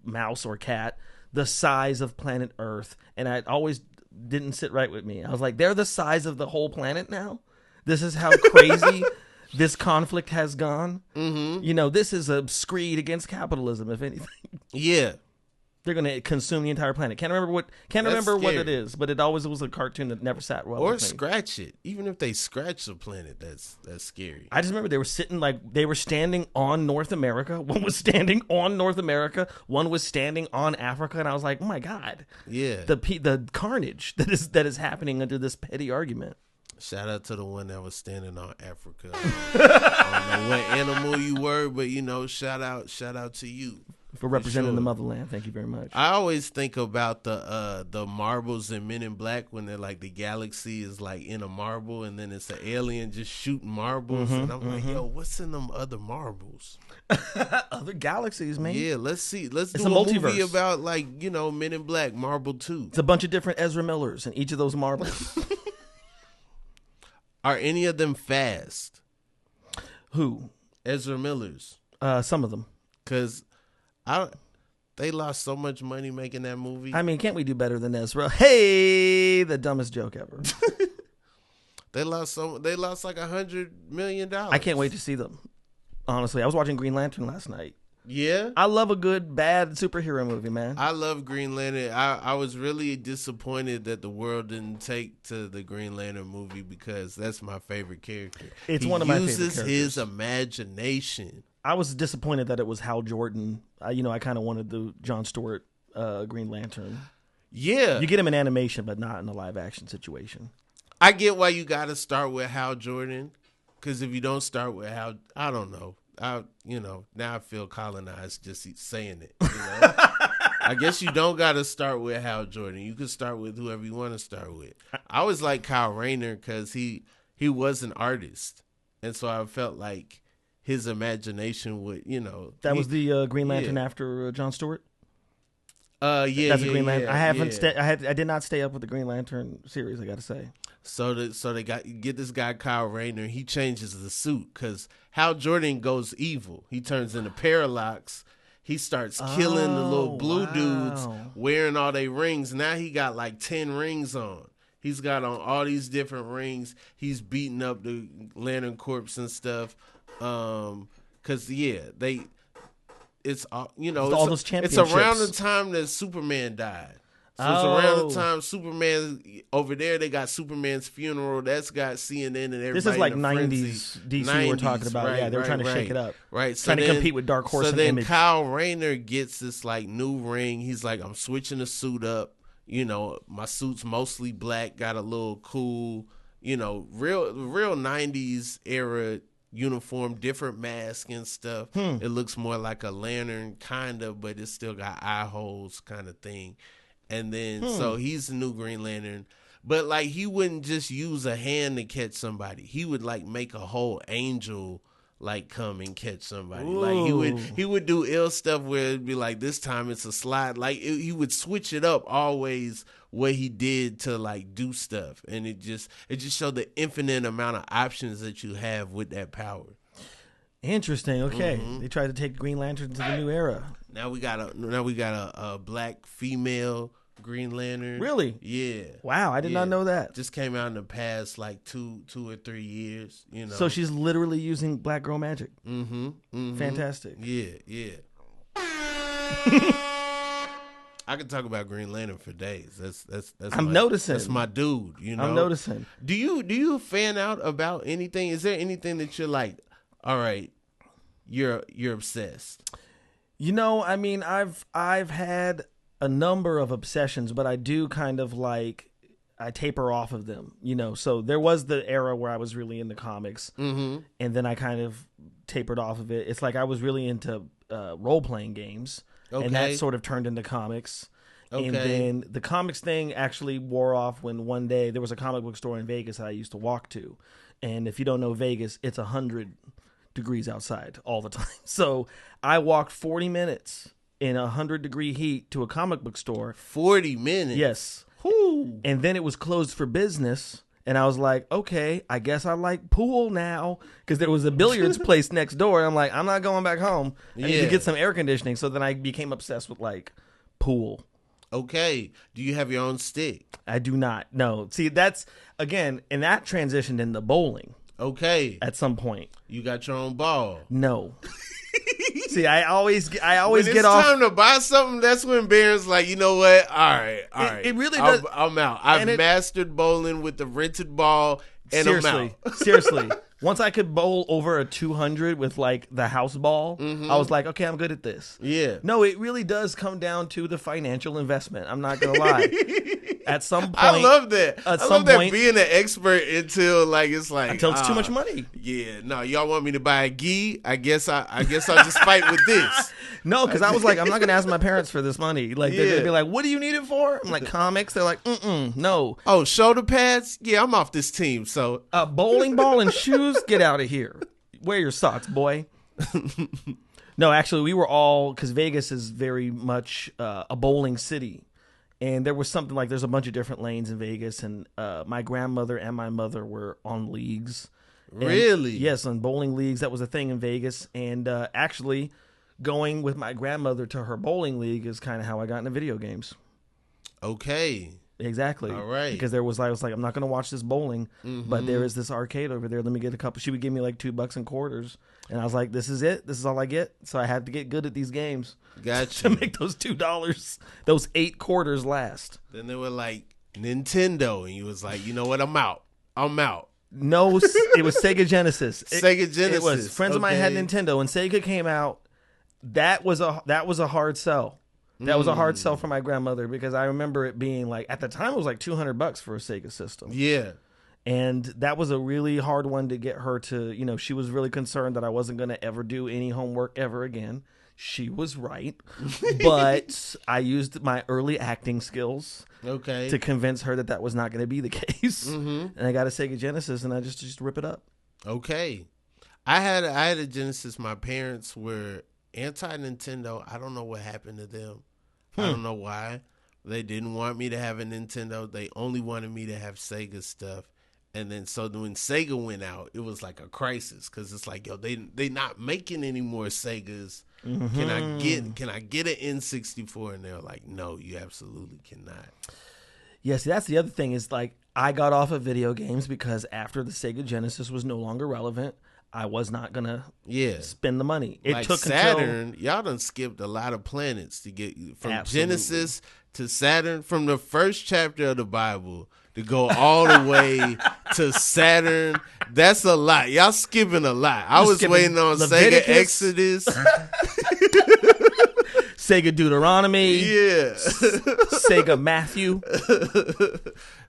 Speaker 2: mouse or cat, the size of planet Earth. And I always didn't sit right with me. I was like, they're the size of the whole planet now? This is how crazy this conflict has gone? Mm-hmm. This is a screed against capitalism, if anything.
Speaker 1: Yeah.
Speaker 2: They're going to consume the entire planet. Can't remember what it is, but it always was a cartoon that never sat well.
Speaker 1: Or scratch it. Even if they scratch the planet, that's scary.
Speaker 2: I just remember they were standing on North America. One was standing on North America. One was standing on Africa, and I was like, oh my God.
Speaker 1: Yeah.
Speaker 2: The carnage that is happening under this petty argument.
Speaker 1: Shout out to the one that was standing on Africa. I don't know what animal you were, but shout out to you.
Speaker 2: For representing the motherland. Thank you very much.
Speaker 1: I always think about the marbles in Men in Black when they're like the galaxy is like in a marble and then it's an alien just shooting marbles. And I'm like, yo, what's in them other marbles?
Speaker 2: Other galaxies, man.
Speaker 1: Yeah, let's do a
Speaker 2: multiverse.
Speaker 1: movie about like, Men in Black, Marble 2.
Speaker 2: It's a bunch of different Ezra Millers in each of those marbles.
Speaker 1: Are any of them fast?
Speaker 2: Who?
Speaker 1: Ezra Millers.
Speaker 2: Some of them.
Speaker 1: Because they lost so much money making that movie.
Speaker 2: I mean, can't we do better than Ezra? Hey, the dumbest joke ever.
Speaker 1: They lost like $100 million.
Speaker 2: I can't wait to see them. Honestly, I was watching Green Lantern last night.
Speaker 1: Yeah,
Speaker 2: I love a good bad superhero movie, man.
Speaker 1: I love Green Lantern. I was really disappointed that the world didn't take to the Green Lantern movie because that's my favorite character.
Speaker 2: It's one of my favorite
Speaker 1: characters.
Speaker 2: characters.
Speaker 1: He uses his imagination.
Speaker 2: I was disappointed that it was Hal Jordan. I kind of wanted the Jon Stewart Green Lantern.
Speaker 1: Yeah.
Speaker 2: You get him in animation, but not in a live action situation.
Speaker 1: I get why you got to start with Hal Jordan, because if you don't start with Hal, I don't know. Now I feel colonized just saying it. I guess you don't got to start with Hal Jordan. You can start with whoever you want to start with. I always like Kyle Rayner because he was an artist, and so I felt like his imagination would,
Speaker 2: That was the Green Lantern after Jon Stewart.
Speaker 1: Yeah,
Speaker 2: that's a Green Lantern.
Speaker 1: Yeah,
Speaker 2: I haven't. I did not stay up with the Green Lantern series. I got to say.
Speaker 1: So they get this guy Kyle Rayner. He changes the suit because Hal Jordan goes evil. He turns into Parallax. He starts killing the little blue dudes wearing all their rings. Now he got like 10 rings on. He's got on all these different rings. He's beating up the Lantern Corps and stuff. Cause it's all those championships. It's around the time that Superman died. So it's around the time Superman over there. They got Superman's funeral. That's got CNN and everybody.
Speaker 2: This is like 90s DC 90s, we're talking about. Right, they were trying to shake it up.
Speaker 1: Right.
Speaker 2: So trying to compete with Dark Horse and Image.
Speaker 1: So then Kyle Rayner gets this like new ring. He's like, I'm switching the suit up. My suit's mostly black. Got a little cool, real 90s era uniform, different mask and stuff. It looks more like a lantern kind of, but it still got eye holes kind of thing. And then so he's the new Green Lantern, but like he wouldn't just use a hand to catch somebody. He would like make a whole angel like come and catch somebody. Ooh. Like he would do ill stuff where it'd be like this time it's a slide. Like he would switch it up always what he did to like do stuff, and it just showed the infinite amount of options that you have with that power.
Speaker 2: Interesting. Okay, They tried to take Green Lantern to the new era.
Speaker 1: Now we got a black female Green Lantern.
Speaker 2: Really?
Speaker 1: Yeah.
Speaker 2: Wow, I did not know that.
Speaker 1: Just came out in the past like two or 3 years.
Speaker 2: So she's literally using black girl magic. Fantastic.
Speaker 1: Yeah. I could talk about Green Lantern for days. That's
Speaker 2: I'm noticing.
Speaker 1: That's my dude.
Speaker 2: I'm noticing.
Speaker 1: Do you fan out about anything? Is there anything that you're like, all right, you're obsessed?
Speaker 2: I mean, I've had a number of obsessions, but I do kind of like I taper off of them, you know. So there was the era where I was really into comics, and then I kind of tapered off of it. It's like I was really into role playing games, and that sort of turned into comics. Okay. And then the comics thing actually wore off when one day there was a comic book store in Vegas that I used to walk to, and if you don't know Vegas, it's 100 degrees outside all the time. So I walked 40 minutes in 100-degree heat to a comic book store.
Speaker 1: 40 minutes?
Speaker 2: Yes.
Speaker 1: Whew.
Speaker 2: And then it was closed for business. And I was like, okay, I guess I like pool now. Because there was a billiards place next door. And I'm like, I'm not going back home. I need to get some air conditioning. So then I became obsessed with like pool.
Speaker 1: Okay. Do you have your own stick?
Speaker 2: I do not. No. See, that's, again, and that transitioned into bowling.
Speaker 1: Okay.
Speaker 2: At some point.
Speaker 1: You got your own ball?
Speaker 2: No. See, I always
Speaker 1: when
Speaker 2: get off.
Speaker 1: It's time to buy something. That's when Baron's like, you know what? All right.
Speaker 2: It really does.
Speaker 1: I'm out. I've mastered bowling with the rented ball, and I'm out.
Speaker 2: Seriously. Once I could bowl over a 200 with like the house ball, I was like, okay, I'm good at this. Yeah. No, it really does come down to the financial investment. I'm not gonna lie. At some point,
Speaker 1: I love that. I love that being an expert until it's
Speaker 2: too much money.
Speaker 1: Yeah. No, y'all want me to buy a gi? I guess I'll just fight with this.
Speaker 2: No, because I was like, I'm not gonna ask my parents for this money. Like they're gonna be like, what do you need it for? I'm like, comics. They're like, no.
Speaker 1: Oh, shoulder pads? Yeah, I'm off this team. So
Speaker 2: a bowling ball and shoes. Get out of here. Wear your socks, boy. No, actually, we were all, because Vegas is very much a bowling city. And there was something like, there's a bunch of different lanes in Vegas. And my grandmother and my mother were on leagues.
Speaker 1: Really?
Speaker 2: Yes, on bowling leagues. That was a thing in Vegas. And actually, going with my grandmother to her bowling league is kind of how I got into video games.
Speaker 1: Okay.
Speaker 2: Exactly.
Speaker 1: All right.
Speaker 2: Because I was like, I'm not going to watch this bowling, but there is this arcade over there. Let me get a couple. She would give me like $2 and quarters, and I was like, this is it. This is all I get. So I had to get good at these games.
Speaker 1: Gotcha.
Speaker 2: To make those $2, those 8 quarters last.
Speaker 1: Then they were like Nintendo, and you was like, you know what? I'm out.
Speaker 2: No, it was Sega Genesis.
Speaker 1: Sega Genesis.
Speaker 2: It was. Friends of mine had Nintendo, and Sega came out. That was a hard sell. That was a hard sell for my grandmother, because I remember it being like, at the time it was like $200 for a Sega system.
Speaker 1: Yeah.
Speaker 2: And that was a really hard one to get her to, you know, she was really concerned that I wasn't going to ever do any homework ever again. She was right. But I used my early acting skills to convince her that was not going to be the case. And I got a Sega Genesis, and I just rip it up.
Speaker 1: Okay. I had a Genesis. My parents were anti-Nintendo. I don't know what happened to them. I don't know why. They didn't want me to have a Nintendo. They only wanted me to have Sega stuff. And then so when Sega went out, it was like a crisis, because it's like, yo, they not making any more Segas. Can I get an N64? And they're like, no, you absolutely cannot.
Speaker 2: Yeah, see, that's the other thing is, like, I got off of video games because after the Sega Genesis was no longer relevant, I was not going to spend the money. It
Speaker 1: like
Speaker 2: took
Speaker 1: Saturn, y'all done skipped a lot of planets to get from Genesis to Saturn, from the first chapter of the Bible to go all the way to Saturn. That's a lot. Y'all skipping a lot. I was waiting on
Speaker 2: Leviticus.
Speaker 1: Sega Exodus.
Speaker 2: Sega Deuteronomy.
Speaker 1: Yeah.
Speaker 2: Sega Matthew.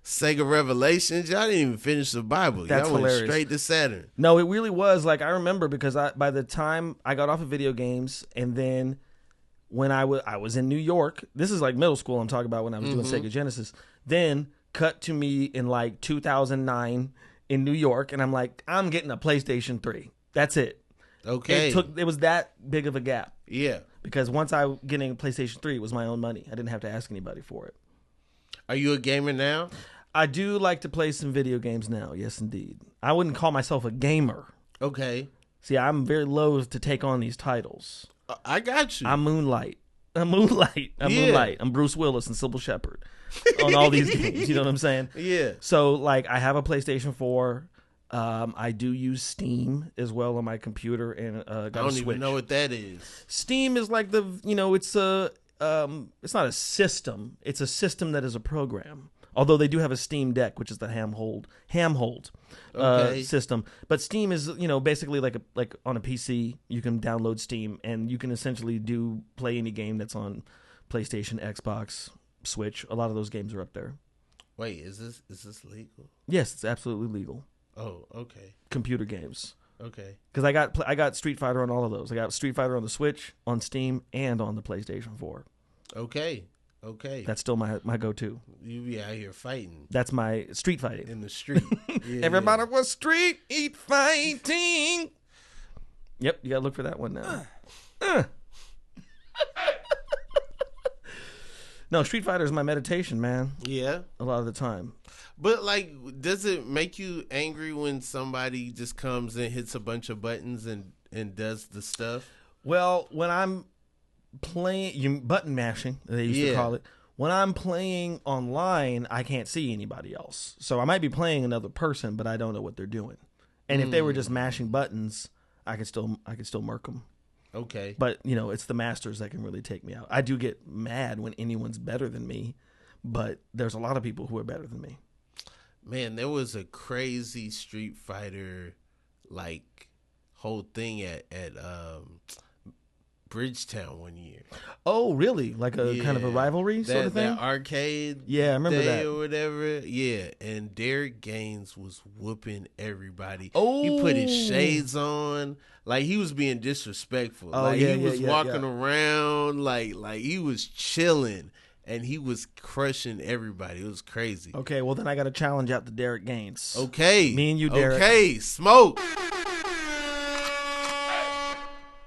Speaker 1: Sega Revelations. Y'all didn't even finish the Bible.
Speaker 2: That's
Speaker 1: y'all
Speaker 2: hilarious.
Speaker 1: Went straight to Saturn.
Speaker 2: No, it really was. Like, I remember, because by the time I got off of video games, and then when I was in New York, this is like middle school I'm talking about, when I was doing Sega Genesis, then cut to me in like 2009 in New York, and I'm like, I'm getting a PlayStation 3. That's it.
Speaker 1: Okay.
Speaker 2: It was that big of a gap.
Speaker 1: Yeah.
Speaker 2: Because once I was getting a PlayStation 3, it was my own money. I didn't have to ask anybody for it.
Speaker 1: Are you a gamer now?
Speaker 2: I do like to play some video games now. Yes, indeed. I wouldn't call myself a gamer.
Speaker 1: Okay.
Speaker 2: See, I'm very loath to take on these titles.
Speaker 1: I got you.
Speaker 2: I'm Moonlight. I'm Bruce Willis and Sybil Shepherd on all these games. You know what I'm saying?
Speaker 1: Yeah.
Speaker 2: So, like, I have a PlayStation 4. I do use Steam as well on my computer, and got a Switch. I don't even
Speaker 1: know what that is.
Speaker 2: Steam is like it's not a system. It's a system that is a program. Although they do have a Steam Deck, which is the handheld system. But Steam is, basically like on a PC, you can download Steam, and you can essentially play any game that's on PlayStation, Xbox, Switch. A lot of those games are up there.
Speaker 1: Wait, is this legal?
Speaker 2: Yes, it's absolutely legal.
Speaker 1: Oh, okay.
Speaker 2: Computer games.
Speaker 1: Okay.
Speaker 2: Because I got Street Fighter on all of those. I got Street Fighter on the Switch, on Steam, and on the PlayStation 4.
Speaker 1: Okay.
Speaker 2: That's still my go-to.
Speaker 1: You be out here fighting.
Speaker 2: That's my street fighting.
Speaker 1: In the street. Yeah,
Speaker 2: Everybody was street fighting. Yep, you got to look for that one now. No, Street Fighter is my meditation, man.
Speaker 1: Yeah.
Speaker 2: A lot of the time.
Speaker 1: But, like, does it make you angry when somebody just comes and hits a bunch of buttons and does the stuff?
Speaker 2: Well, when I'm playing, button mashing, they used to call it. When I'm playing online, I can't see anybody else. So I might be playing another person, but I don't know what they're doing. And if they were just mashing buttons, I could still murk them.
Speaker 1: Okay.
Speaker 2: But, it's the masters that can really take me out. I do get mad when anyone's better than me, but there's a lot of people who are better than me.
Speaker 1: Man, there was a crazy Street Fighter, like, whole thing at Bridgetown one year.
Speaker 2: Oh, really? Like a kind of a rivalry sort of thing?
Speaker 1: That arcade
Speaker 2: I remember
Speaker 1: day
Speaker 2: that.
Speaker 1: or whatever. Yeah, and Derek Gaines was whooping everybody.
Speaker 2: Oh.
Speaker 1: He put his shades on. Like, he was being disrespectful.
Speaker 2: Oh,
Speaker 1: like, he was walking
Speaker 2: yeah.
Speaker 1: around like he was chilling. And he was crushing everybody. It was crazy.
Speaker 2: Okay, well, then I got a challenge out to Derek Gaines.
Speaker 1: Okay.
Speaker 2: Me and you, Derek.
Speaker 1: Okay, smoke.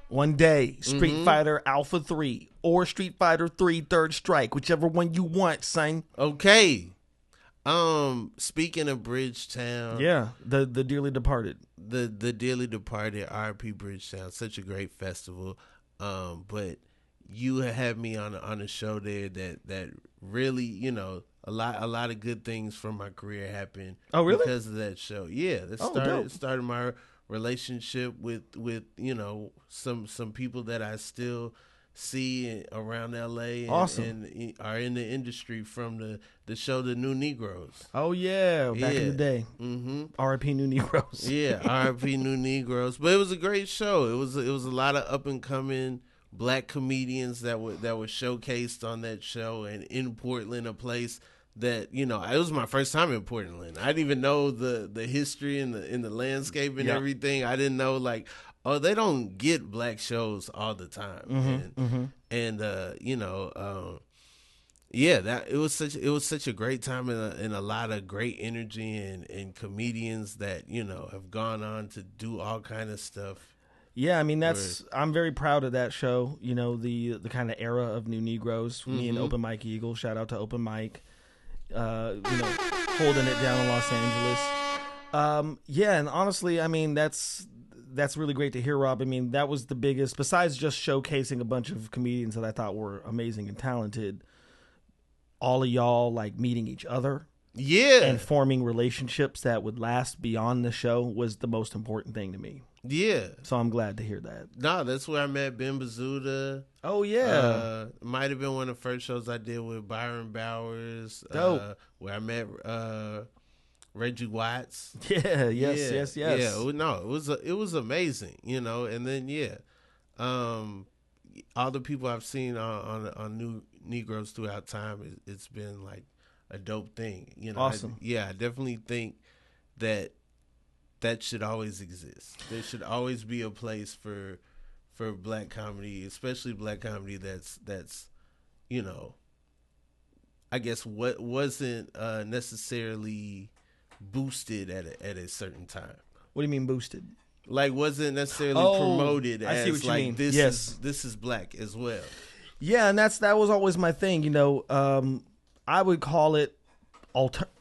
Speaker 2: One day, Street Fighter Alpha 3 or Street Fighter 3 Third Strike, whichever one you want, son.
Speaker 1: Okay. Speaking of Bridgetown.
Speaker 2: Yeah, the dearly departed.
Speaker 1: The dearly departed RP Bridgetown. Such a great festival. But you had me on a show there that really, a lot of good things from my career happened.
Speaker 2: Oh, really?
Speaker 1: Because of that show. Yeah, that started my relationship with some people that I still see around LA and are in the industry from the show The New Negroes.
Speaker 2: Oh yeah, back in the day.
Speaker 1: Mm-hmm.
Speaker 2: R.I.P. New Negroes.
Speaker 1: Yeah, R.I.P. New Negroes. But it was a great show. It was a lot of up and coming Black comedians that were showcased on that show, and in Portland, a place that it was my first time in Portland. I didn't even know the history and the landscape and everything. I didn't know they don't get Black shows all the time, it was such a great time and a lot of great energy and comedians that have gone on to do all kind of stuff.
Speaker 2: Yeah, I mean I'm very proud of that show. The kind of era of New Negroes. Me and Open Mike Eagle. Shout out to Open Mike. Holding it down in Los Angeles. And honestly, I mean that's really great to hear, Rob. I mean that was the biggest, besides just showcasing a bunch of comedians that I thought were amazing and talented. All of y'all meeting each other. Yeah. And forming relationships that would last beyond the show was the most important thing to me.
Speaker 1: Yeah.
Speaker 2: So I'm glad to hear that.
Speaker 1: No, that's where I met Ben Bazzuta.
Speaker 2: Oh, yeah.
Speaker 1: Might have been one of the first shows I did with Byron Bowers.
Speaker 2: Dope.
Speaker 1: Where I met Reggie Watts.
Speaker 2: Yeah, yes.
Speaker 1: Yeah, it was amazing, and then, all the people I've seen on New Negroes throughout time, it's been like a dope thing.
Speaker 2: Awesome.
Speaker 1: I definitely think that should always exist. There should always be a place for Black comedy, especially Black comedy that's I guess what wasn't necessarily boosted at a certain time.
Speaker 2: What do you mean boosted?
Speaker 1: Like wasn't necessarily promoted as
Speaker 2: see what you mean.
Speaker 1: This
Speaker 2: yes.
Speaker 1: this is Black as well.
Speaker 2: Yeah, and that was always my thing. I would call it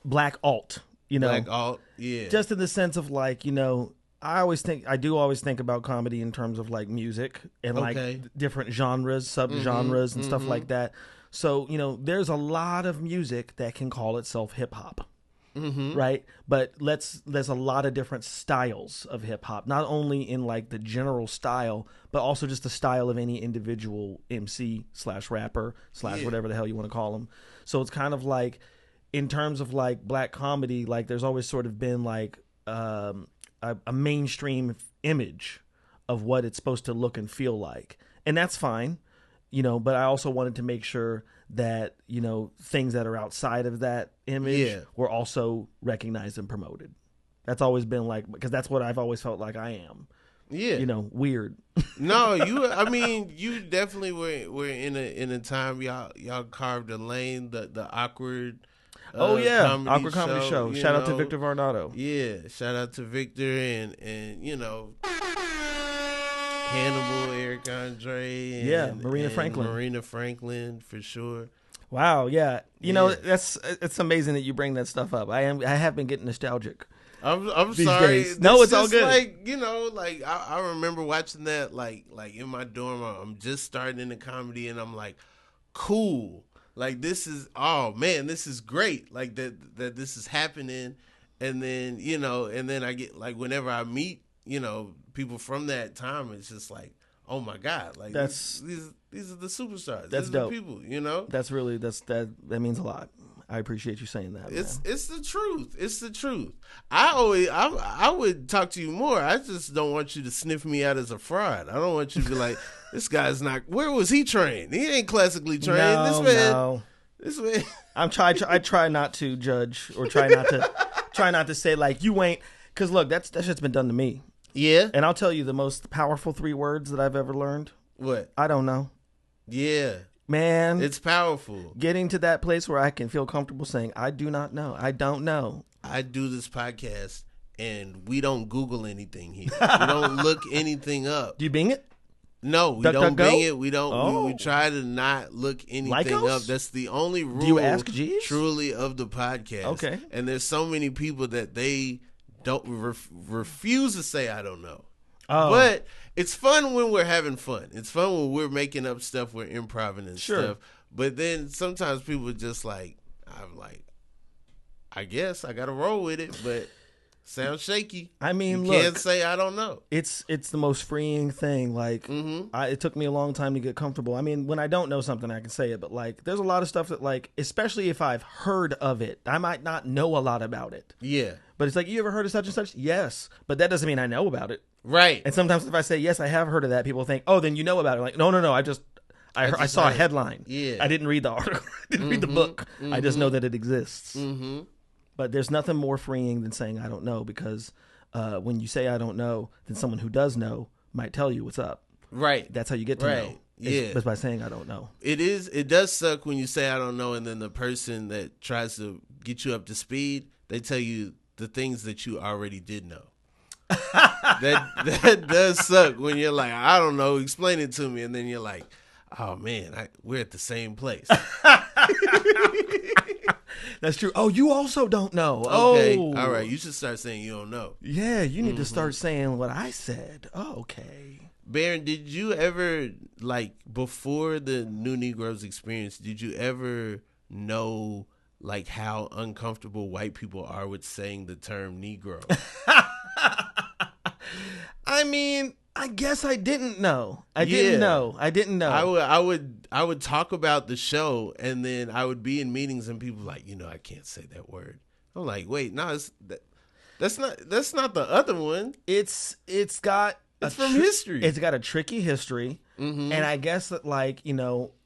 Speaker 2: Black alt.
Speaker 1: Black alt, yeah.
Speaker 2: Just in the sense of I do always think about comedy in terms of music and different genres, subgenres and stuff like that. So, there's a lot of music that can call itself hip hop. Right? But there's a lot of different styles of hip hop, not only in the general style, but also just the style of any individual MC / rapper / whatever the hell you want to call them. So it's kind of in terms of Black comedy, there's always sort of been a mainstream image of what it's supposed to look and feel like. And that's fine. but I also wanted to make sure that, things that are outside of that image were also recognized and promoted. That's always been because that's what I've always felt like I am.
Speaker 1: Yeah.
Speaker 2: Weird.
Speaker 1: No, you definitely were in a time y'all carved a lane, the awkward
Speaker 2: awkward comedy show. Shout out to Victor Varnado.
Speaker 1: Yeah, shout out to Victor and Hannibal, Eric Andre, and
Speaker 2: Marina Franklin.
Speaker 1: Marina Franklin for sure.
Speaker 2: Wow, yeah. It's amazing that you bring that stuff up. I have been getting nostalgic.
Speaker 1: I'm
Speaker 2: these
Speaker 1: sorry.
Speaker 2: Days. No, it's all good.
Speaker 1: I remember watching that like in my dorm. I'm just starting into comedy, and I'm like, cool. Like this is this is great. Like that this is happening, and then and then I get whenever I meet people from that time, it's just like, oh my God, like these are the superstars.
Speaker 2: That's
Speaker 1: these
Speaker 2: dope.
Speaker 1: Are the people,
Speaker 2: That's really that means a lot. I appreciate you saying that.
Speaker 1: It's the truth. It's the truth. I would talk to you more. I just don't want you to sniff me out as a fraud. I don't want you to be like, this guy's not. Where was he trained? He ain't classically trained.
Speaker 2: No.
Speaker 1: This man.
Speaker 2: I try not to judge or try not to say like you ain't. Because look, that shit's been done to me.
Speaker 1: Yeah.
Speaker 2: And I'll tell you the most powerful 3 words that I've ever learned.
Speaker 1: What?
Speaker 2: I don't know.
Speaker 1: Yeah.
Speaker 2: Man.
Speaker 1: It's powerful.
Speaker 2: Getting to that place where I can feel comfortable saying, I do not know. I don't know.
Speaker 1: I do this podcast and we don't Google anything here. We don't look anything up.
Speaker 2: Do you Bing it?
Speaker 1: No, we don't Bing it. We don't. We try to not look anything up. That's the only rule.
Speaker 2: Do you ask Jeeves?
Speaker 1: Truly of the podcast.
Speaker 2: Okay.
Speaker 1: And there's so many people that they don't refuse to say I don't know. Oh. But it's fun when we're having fun. It's fun when we're making up stuff, we're improvising and stuff. But then sometimes people just I'm like, I guess I got to roll with it, but sounds shaky.
Speaker 2: I mean,
Speaker 1: you can't say I don't know.
Speaker 2: It's the most freeing thing. It took me a long time to get comfortable. I mean, when I don't know something, I can say it. But there's a lot of stuff that especially if I've heard of it, I might not know a lot about it. Yeah. But it's like, you ever heard of such and such? Yes. But that doesn't mean I know about it. Right. And sometimes if I say, yes, I have heard of that, people think, oh, then you know about it. Like, no. I saw a headline. Yeah. I didn't read the article. I didn't read the book. I just know that it exists. Mm-hmm. But there's nothing more freeing than saying I don't know, because when you say I don't know, then someone who does know might tell you what's up. Right. That's how you get to know. Yeah. It's by saying I don't know.
Speaker 1: It does suck when you say I don't know, and then the person that tries to get you up to speed, they tell you the things that you already did know. that does suck when you're like, I don't know, explain it to me, and then you're like, oh man, we're at the same place.
Speaker 2: That's true. Oh, you also don't know.
Speaker 1: Okay.
Speaker 2: Oh,
Speaker 1: all right. You should start saying you don't know.
Speaker 2: Yeah, you need to start saying what I said. Oh, okay.
Speaker 1: Baron, did you ever, before the New Negroes experience, did you ever know how uncomfortable white people are with saying the term Negro?
Speaker 2: I mean, I guess I didn't know. I didn't know.
Speaker 1: I would talk about the show, and then I would be in meetings, and people like, I can't say that word. I'm like, wait, no, that's not the other one.
Speaker 2: It's from history. It's got a tricky history, and I guess that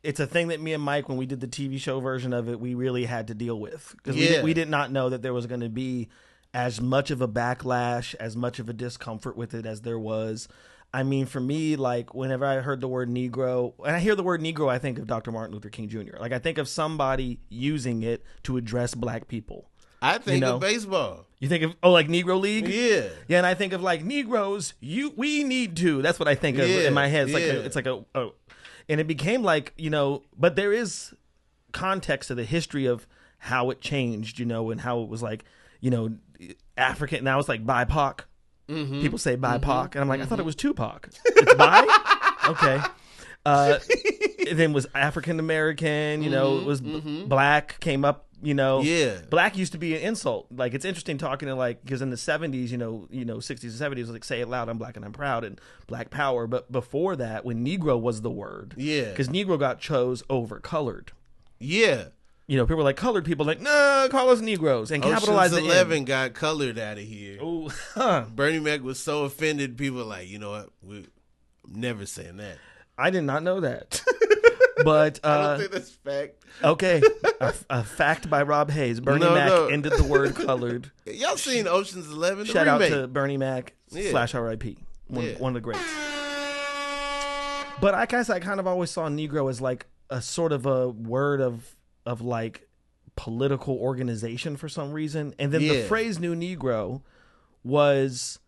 Speaker 2: it's a thing that me and Mike, when we did the TV show version of it, we really had to deal with, because we did not know that there was going to be as much of a backlash, as much of a discomfort with it as there was. I mean, for me, whenever I heard the word Negro, and I hear the word Negro, I think of Dr. Martin Luther King Jr. I think of somebody using it to address black people.
Speaker 1: I think of baseball.
Speaker 2: You think of, Negro League? Yeah. Yeah, and I think of Negroes, we need to. That's what I think of in my head. It's and it became but there is context to the history of how it changed, and how it was African, now it's BIPOC. Mm-hmm. People say BIPOC, and I'm like, I thought it was Tupac. It's bi? Okay. And then was African American, it was black, came up, Yeah. Black used to be an insult. It's interesting talking to because in the 70s, 60s and 70s, say it loud, I'm black and I'm proud, and black power. But before that, when Negro was the word. Yeah. Because Negro got chose over colored. Yeah. People were colored people, no, call us Negroes, and capitalize
Speaker 1: Ocean's 11 got colored out of here. Ooh. Bernie Mac was so offended, people were like, you know what, we're never saying that.
Speaker 2: I did not know that. But
Speaker 1: I don't think that's fact.
Speaker 2: Okay, a fact by Rob Haze. Bernie Mac ended the word colored.
Speaker 1: Y'all seen Ocean's 11?
Speaker 2: Shout out to Bernie Mac / RIP. One of the greats. But I guess I kind of always saw Negro as like a sort of a word of like political organization for some reason. And then the phrase New Negro was,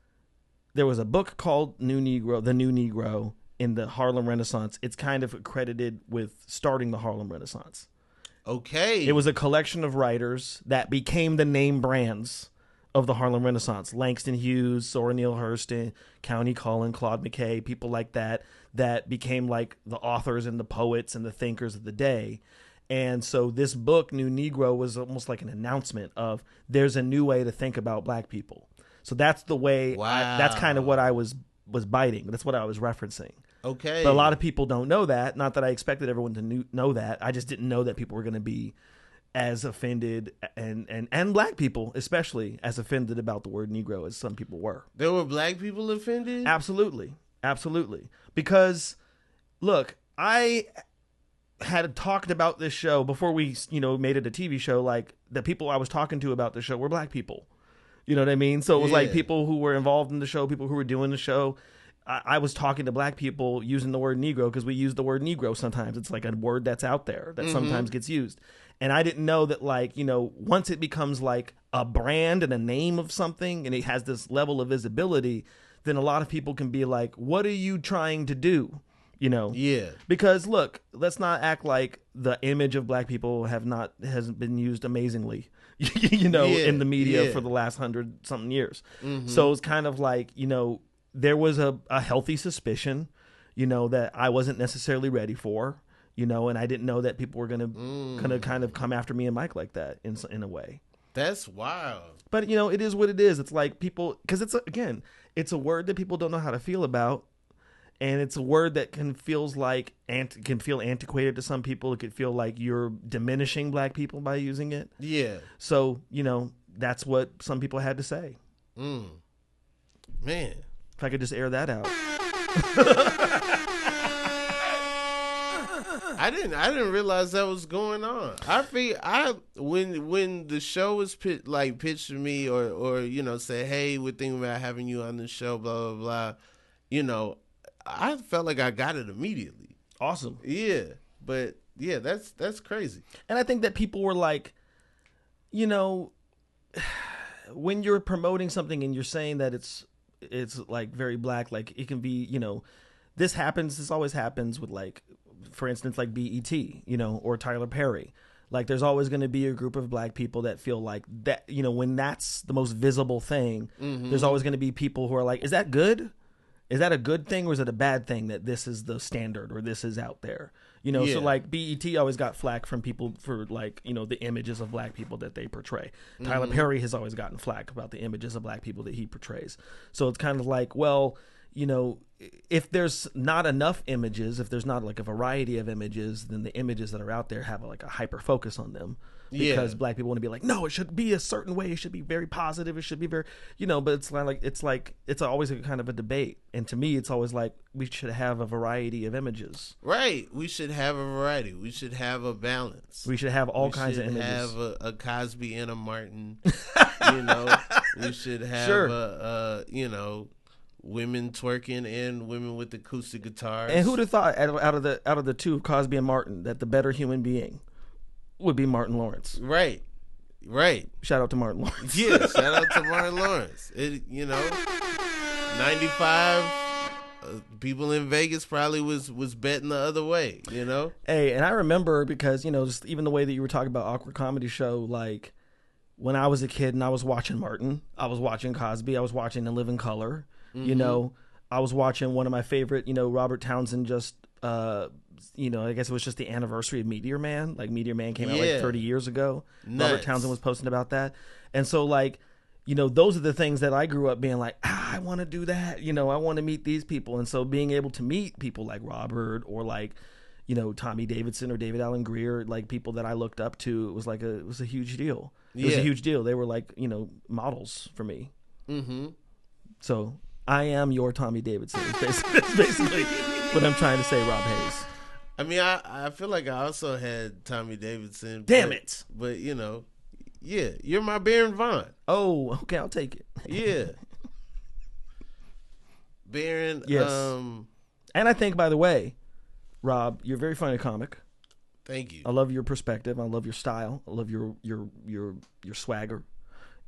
Speaker 2: there was a book called The New Negro in the Harlem Renaissance. It's kind of accredited with starting the Harlem Renaissance.
Speaker 1: Okay.
Speaker 2: It was a collection of writers that became the name brands of the Harlem Renaissance. Langston Hughes, Zora Neale Hurston, Countee Cullen, Claude McKay, people like that became like the authors and the poets and the thinkers of the day. And so this book, New Negro, was almost like an announcement of there's a new way to think about black people. So that's the way, that's kind of what I was biting. That's what I was referencing.
Speaker 1: Okay.
Speaker 2: But a lot of people don't know that. Not that I expected everyone to know that. I just didn't know that people were going to be as offended, and black people especially, as offended about the word Negro as some people were.
Speaker 1: There were black people offended?
Speaker 2: Absolutely. Because, look, I had talked about this show before we, made it a TV show. Like, the people I was talking to about the show were black people. You know what I mean? So it was like people who were involved in the show, people who were doing the show. I was talking to black people using the word Negro because we use the word Negro sometimes. It's like a word that's out there that sometimes gets used. And I didn't know that, like, once it becomes like a brand and a name of something and it has this level of visibility, then a lot of people can be like, what are you trying to do? Yeah. Because look, let's not act like the image of black people hasn't been used amazingly, in the media for the last 100-something years. So it's kind of like, there was a healthy suspicion, that I wasn't necessarily ready for, and I didn't know that people were gonna kind of come after me and Mike like that in a way.
Speaker 1: That's wild.
Speaker 2: But it is what it is. It's like people, because it's a word that people don't know how to feel about. And it's a word that can feel antiquated to some people. It could feel like you're diminishing black people by using it. Yeah. So, that's what some people had to say.
Speaker 1: Man.
Speaker 2: If I could just air that out.
Speaker 1: I didn't realize that was going on. When the show was pitched to me or say, hey, we're thinking about having you on the show, blah blah blah, I felt like I got it immediately.
Speaker 2: Awesome.
Speaker 1: Yeah. But yeah, that's crazy.
Speaker 2: And I think that people were like, when you're promoting something and you're saying that it's like very black, like it can be, this always happens with, like, for instance, like BET, or Tyler Perry. Like, there's always going to be a group of black people that feel like that, when that's the most visible thing, there's always going to be people who are like, is that good? Is that a good thing or is it a bad thing that this is the standard or this is out there? So like BET always got flack from people for, like, the images of black people that they portray. Tyler Perry has always gotten flack about the images of black people that he portrays. So it's kind of like, well, if there's not enough images, if there's not like a variety of images, then the images that are out there have like a hyper focus on them. Because black people want to be like, no, it should be a certain way. It should be very positive. It should be very, but it's always a kind of a debate. And to me, it's always like we should have a variety of images.
Speaker 1: Right. We should have a variety. We should have a balance.
Speaker 2: We should have all kinds of images.
Speaker 1: We should have a Cosby and a Martin. We should have women twerking and women with acoustic guitars.
Speaker 2: And who'd have thought out of the two, Cosby and Martin, that the better human being would be Martin Lawrence.
Speaker 1: Right.
Speaker 2: Shout out to Martin Lawrence.
Speaker 1: Yeah, shout out to Martin Lawrence. 95 people in Vegas probably was betting the other way,
Speaker 2: Hey, and I remember because, just even the way that you were talking about Awkward Comedy Show, like when I was a kid and I was watching Martin, I was watching Cosby, I was watching In Living Color, I was watching one of my favorite, Robert Townsend just I guess it was just the anniversary of Meteor Man. Like, Meteor Man came out like 30 years ago.
Speaker 1: Nuts.
Speaker 2: Robert Townsend was posting about that. And so, like, those are the things that I grew up being like, I want to do that. I want to meet these people. And so being able to meet people like Robert or like, Tommy Davidson or David Allen Greer, like people that I looked up to, it was a huge deal. It was a huge deal. They were like, models for me. So I am your Tommy Davidson. That's basically what I'm trying to say, Rob Haze.
Speaker 1: I mean, I feel like I also had Tommy Davidson.
Speaker 2: Damn it.
Speaker 1: But, you know, yeah, you're my Baron Vaughn.
Speaker 2: Oh, okay, I'll take it.
Speaker 1: Yeah. Baron,
Speaker 2: yes. And I think, by the way, Rob, you're a very funny comic.
Speaker 1: Thank you.
Speaker 2: I love your perspective. I love your style. I love your swagger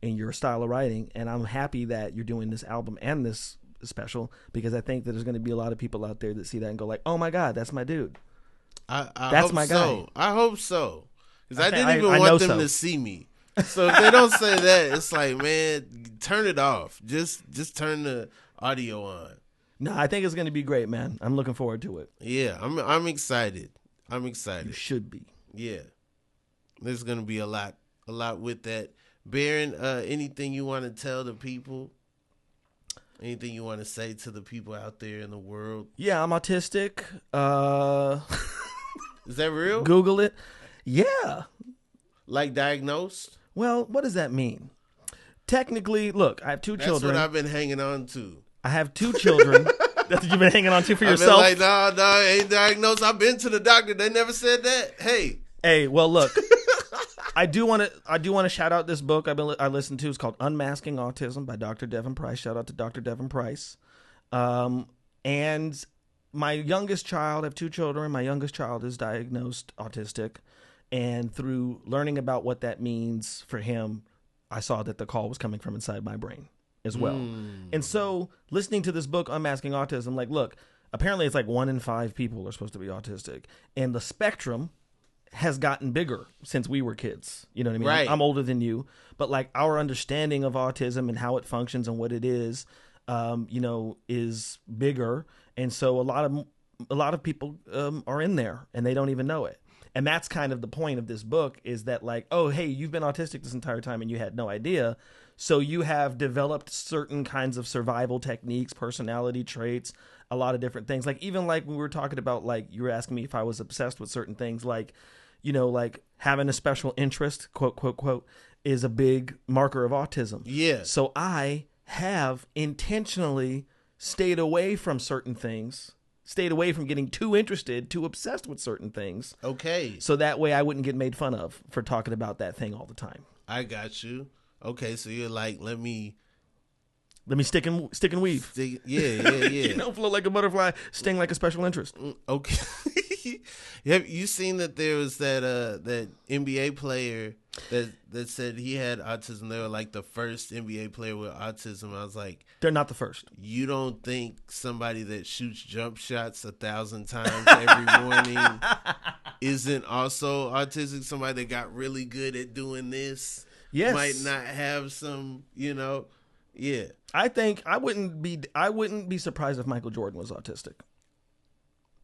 Speaker 2: and your style of writing. And I'm happy that you're doing this album and this special, because I think that there's going to be a lot of people out there that see that and go like, "Oh my God, that's my dude.
Speaker 1: That's my guy." I hope so, because I didn't even want them to see me. So if they don't say that, it's like, man, turn it off. Just turn the audio on.
Speaker 2: No, I think it's going to be great, man. I'm looking forward to it.
Speaker 1: Yeah, I'm excited. I'm excited.
Speaker 2: You should be.
Speaker 1: Yeah, there's going to be a lot with that. Baron, anything you want to tell the people? Anything you want to say to the people out there in the world?
Speaker 2: Yeah, I'm autistic.
Speaker 1: Is that real?
Speaker 2: Google it. Yeah.
Speaker 1: Like diagnosed?
Speaker 2: Well, what does that mean? Technically, look, I have two children.
Speaker 1: That's what I've been hanging on to.
Speaker 2: I have two children. That's what you've been hanging on to for yourself?
Speaker 1: I've been like, no, I ain't diagnosed. I've been to the doctor. They never said that. Hey,
Speaker 2: well, look. I do want to shout out this book I listened to. It's called Unmasking Autism by Dr. Devin Price. Shout out to Dr. Devin Price. And my youngest child, I have two children. My youngest child is diagnosed autistic. And through learning about what that means for him, I saw that the call was coming from inside my brain as well. And so listening to this book, Unmasking Autism, like, look, apparently it's like 1 in 5 people are supposed to be autistic. And the spectrum has gotten bigger since we were kids. You know what I mean?
Speaker 1: Right.
Speaker 2: I'm older than you, but like our understanding of autism and how it functions and what it is, is bigger. And so a lot of people are in there and they don't even know it. And that's kind of the point of this book, is that like, oh, hey, you've been autistic this entire time and you had no idea. So you have developed certain kinds of survival techniques, personality traits, a lot of different things. Like even like we were talking about, like you were asking me if I was obsessed with certain things, like, you know, like having a special interest, quote, quote, quote, is a big marker of autism.
Speaker 1: Yeah.
Speaker 2: So I have intentionally stayed away from certain things, stayed away from getting too interested, too obsessed with certain things.
Speaker 1: Okay.
Speaker 2: So that way I wouldn't get made fun of for talking about that thing all the time.
Speaker 1: I got you. Okay, so you're like, let me
Speaker 2: stick and weave.
Speaker 1: Yeah.
Speaker 2: You know, float like a butterfly, sting like a special interest.
Speaker 1: Okay. Have you seen that there was that NBA player that said he had autism? They were like the first NBA player with autism. I was like,
Speaker 2: they're not the first.
Speaker 1: You don't think somebody that shoots jump shots 1,000 times every morning isn't also autistic? Somebody that got really good at doing this,
Speaker 2: yes,
Speaker 1: might not have some, yeah.
Speaker 2: I think I wouldn't be surprised if Michael Jordan was autistic.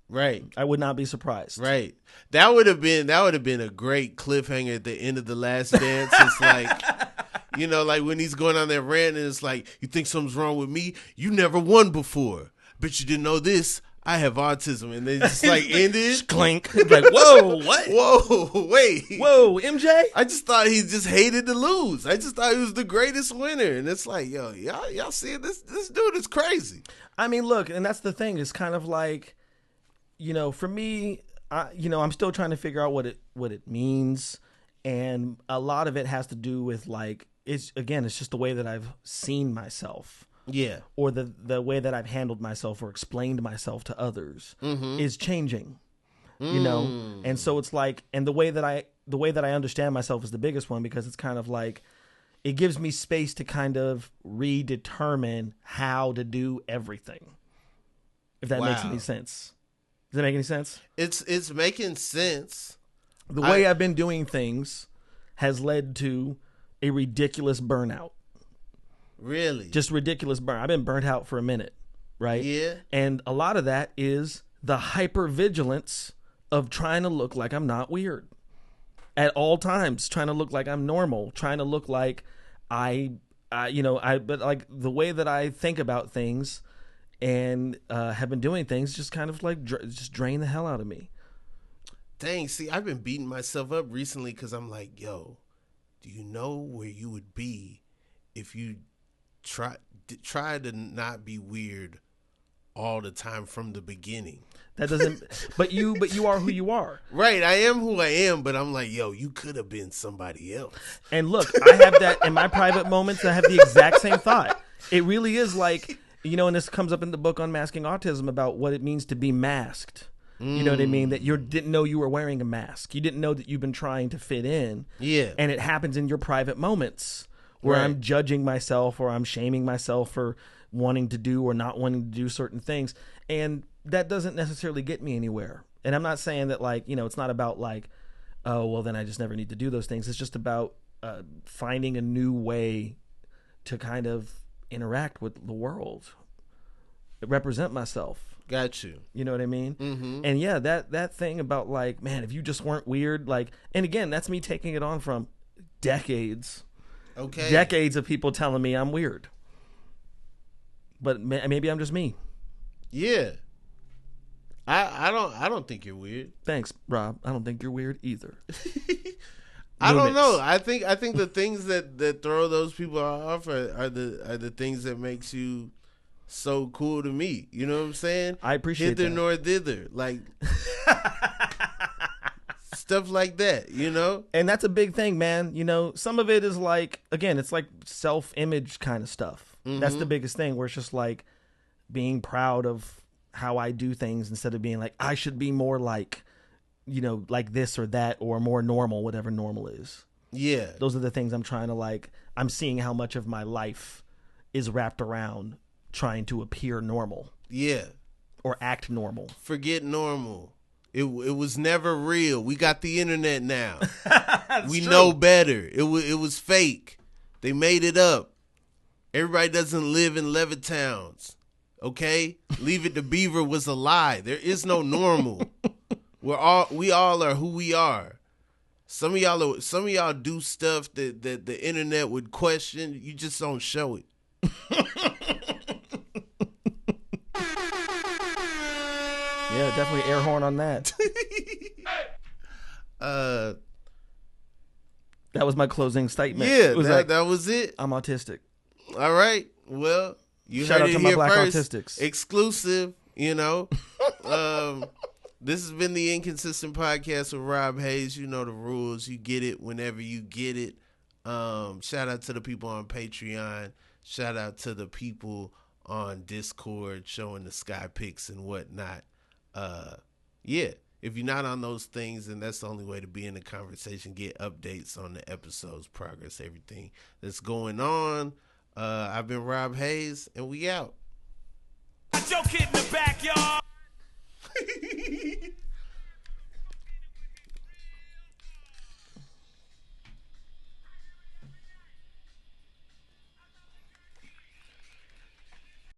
Speaker 1: Right.
Speaker 2: I would not be surprised.
Speaker 1: Right. That would have been a great cliffhanger at the end of The Last Dance. It's like, like when he's going on that rant and it's like, you think something's wrong with me? You never won before. Bet you didn't know this. I have autism. And they just like ended.
Speaker 2: Clink. Like, whoa, what?
Speaker 1: Whoa, wait.
Speaker 2: Whoa, MJ?
Speaker 1: I just thought he just hated to lose. I just thought he was the greatest winner. And it's like, yo, y'all see this dude is crazy.
Speaker 2: I mean, look, and that's the thing. It's kind of like, for me, I'm still trying to figure out what it means. And a lot of it has to do with like, it's just the way that I've seen myself.
Speaker 1: Yeah.
Speaker 2: Or the way that I've handled myself or explained myself to others is changing, And so it's like, and the way that I understand myself is the biggest one, because it's kind of like, it gives me space to kind of redetermine how to do everything. If that makes any sense. Does that make any sense?
Speaker 1: It's making sense.
Speaker 2: The way I've been doing things has led to a ridiculous burnout.
Speaker 1: Really?
Speaker 2: Just ridiculous burn. I've been burnt out for a minute, right?
Speaker 1: Yeah.
Speaker 2: And a lot of that is the hypervigilance of trying to look like I'm not weird at all times, trying to look like I'm normal, trying to look like but like the way that I think about things and have been doing things just kind of like just drain the hell out of me.
Speaker 1: Dang, see, I've been beating myself up recently because I'm like, yo, do you know where you would be if you try to not be weird all the time from the beginning.
Speaker 2: That doesn't, but you are who you are.
Speaker 1: Right, I am who I am, but I'm like, yo, you could have been somebody else.
Speaker 2: And look, I have that in my private moments. I have the exact same thought. It really is like, and this comes up in the book Unmasking Autism about what it means to be masked. You know what I mean? That you didn't know you were wearing a mask. You didn't know that you've been trying to fit in.
Speaker 1: Yeah.
Speaker 2: And it happens in your private moments where I'm judging myself or I'm shaming myself for wanting to do or not wanting to do certain things. And that doesn't necessarily get me anywhere. And I'm not saying that it's not about oh, well, then I just never need to do those things. It's just about finding a new way to kind of interact with the world, represent myself.
Speaker 1: Got you.
Speaker 2: You know what I mean?
Speaker 1: Mm-hmm.
Speaker 2: And yeah, that thing about man, if you just weren't weird, and again, that's me taking it on from decades.
Speaker 1: Okay.
Speaker 2: Decades of people telling me I'm weird. But maybe I'm just me.
Speaker 1: Yeah. I don't think you're weird.
Speaker 2: Thanks, Rob. I don't think you're weird either.
Speaker 1: I don't know. I think the things that throw those people off are the things that makes you so cool to me. You know what I'm saying?
Speaker 2: I appreciate
Speaker 1: Hither
Speaker 2: that.
Speaker 1: nor thither. Stuff like that,
Speaker 2: And that's a big thing, man. Some of it is again, it's self-image kind of stuff. Mm-hmm. That's the biggest thing where it's just being proud of how I do things instead of being I should be more like this or that or more normal, whatever normal is.
Speaker 1: Yeah.
Speaker 2: Those are the things I'm trying to I'm seeing how much of my life is wrapped around trying to appear normal.
Speaker 1: Yeah.
Speaker 2: Or act normal.
Speaker 1: Forget normal. It was never real. We got the internet now. We know better. It was fake. They made it up. Everybody doesn't live in Levittown. Okay? Leave It to Beaver was a lie. There is no normal. We all are who we are. Some of y'all do stuff that the internet would question. You just don't show it.
Speaker 2: Yeah, definitely air horn on that. That was my closing statement.
Speaker 1: Yeah, that was it.
Speaker 2: I'm autistic.
Speaker 1: All right. Well, you
Speaker 2: Shout
Speaker 1: heard
Speaker 2: out
Speaker 1: it
Speaker 2: to
Speaker 1: here
Speaker 2: my black
Speaker 1: first.
Speaker 2: autistics.
Speaker 1: Exclusive, This has been the Inconsistent Podcast with Rob Haze. You know the rules. You get it whenever you get it. Shout out to the people on Patreon. Shout out to the people on Discord showing the sky pics and whatnot. Yeah, if you're not on those things, then that's the only way to be in the conversation. Get updates on the episodes, progress, everything that's going on. I've been Rob Haze, and we out.
Speaker 5: Got your kid in the back, y'all.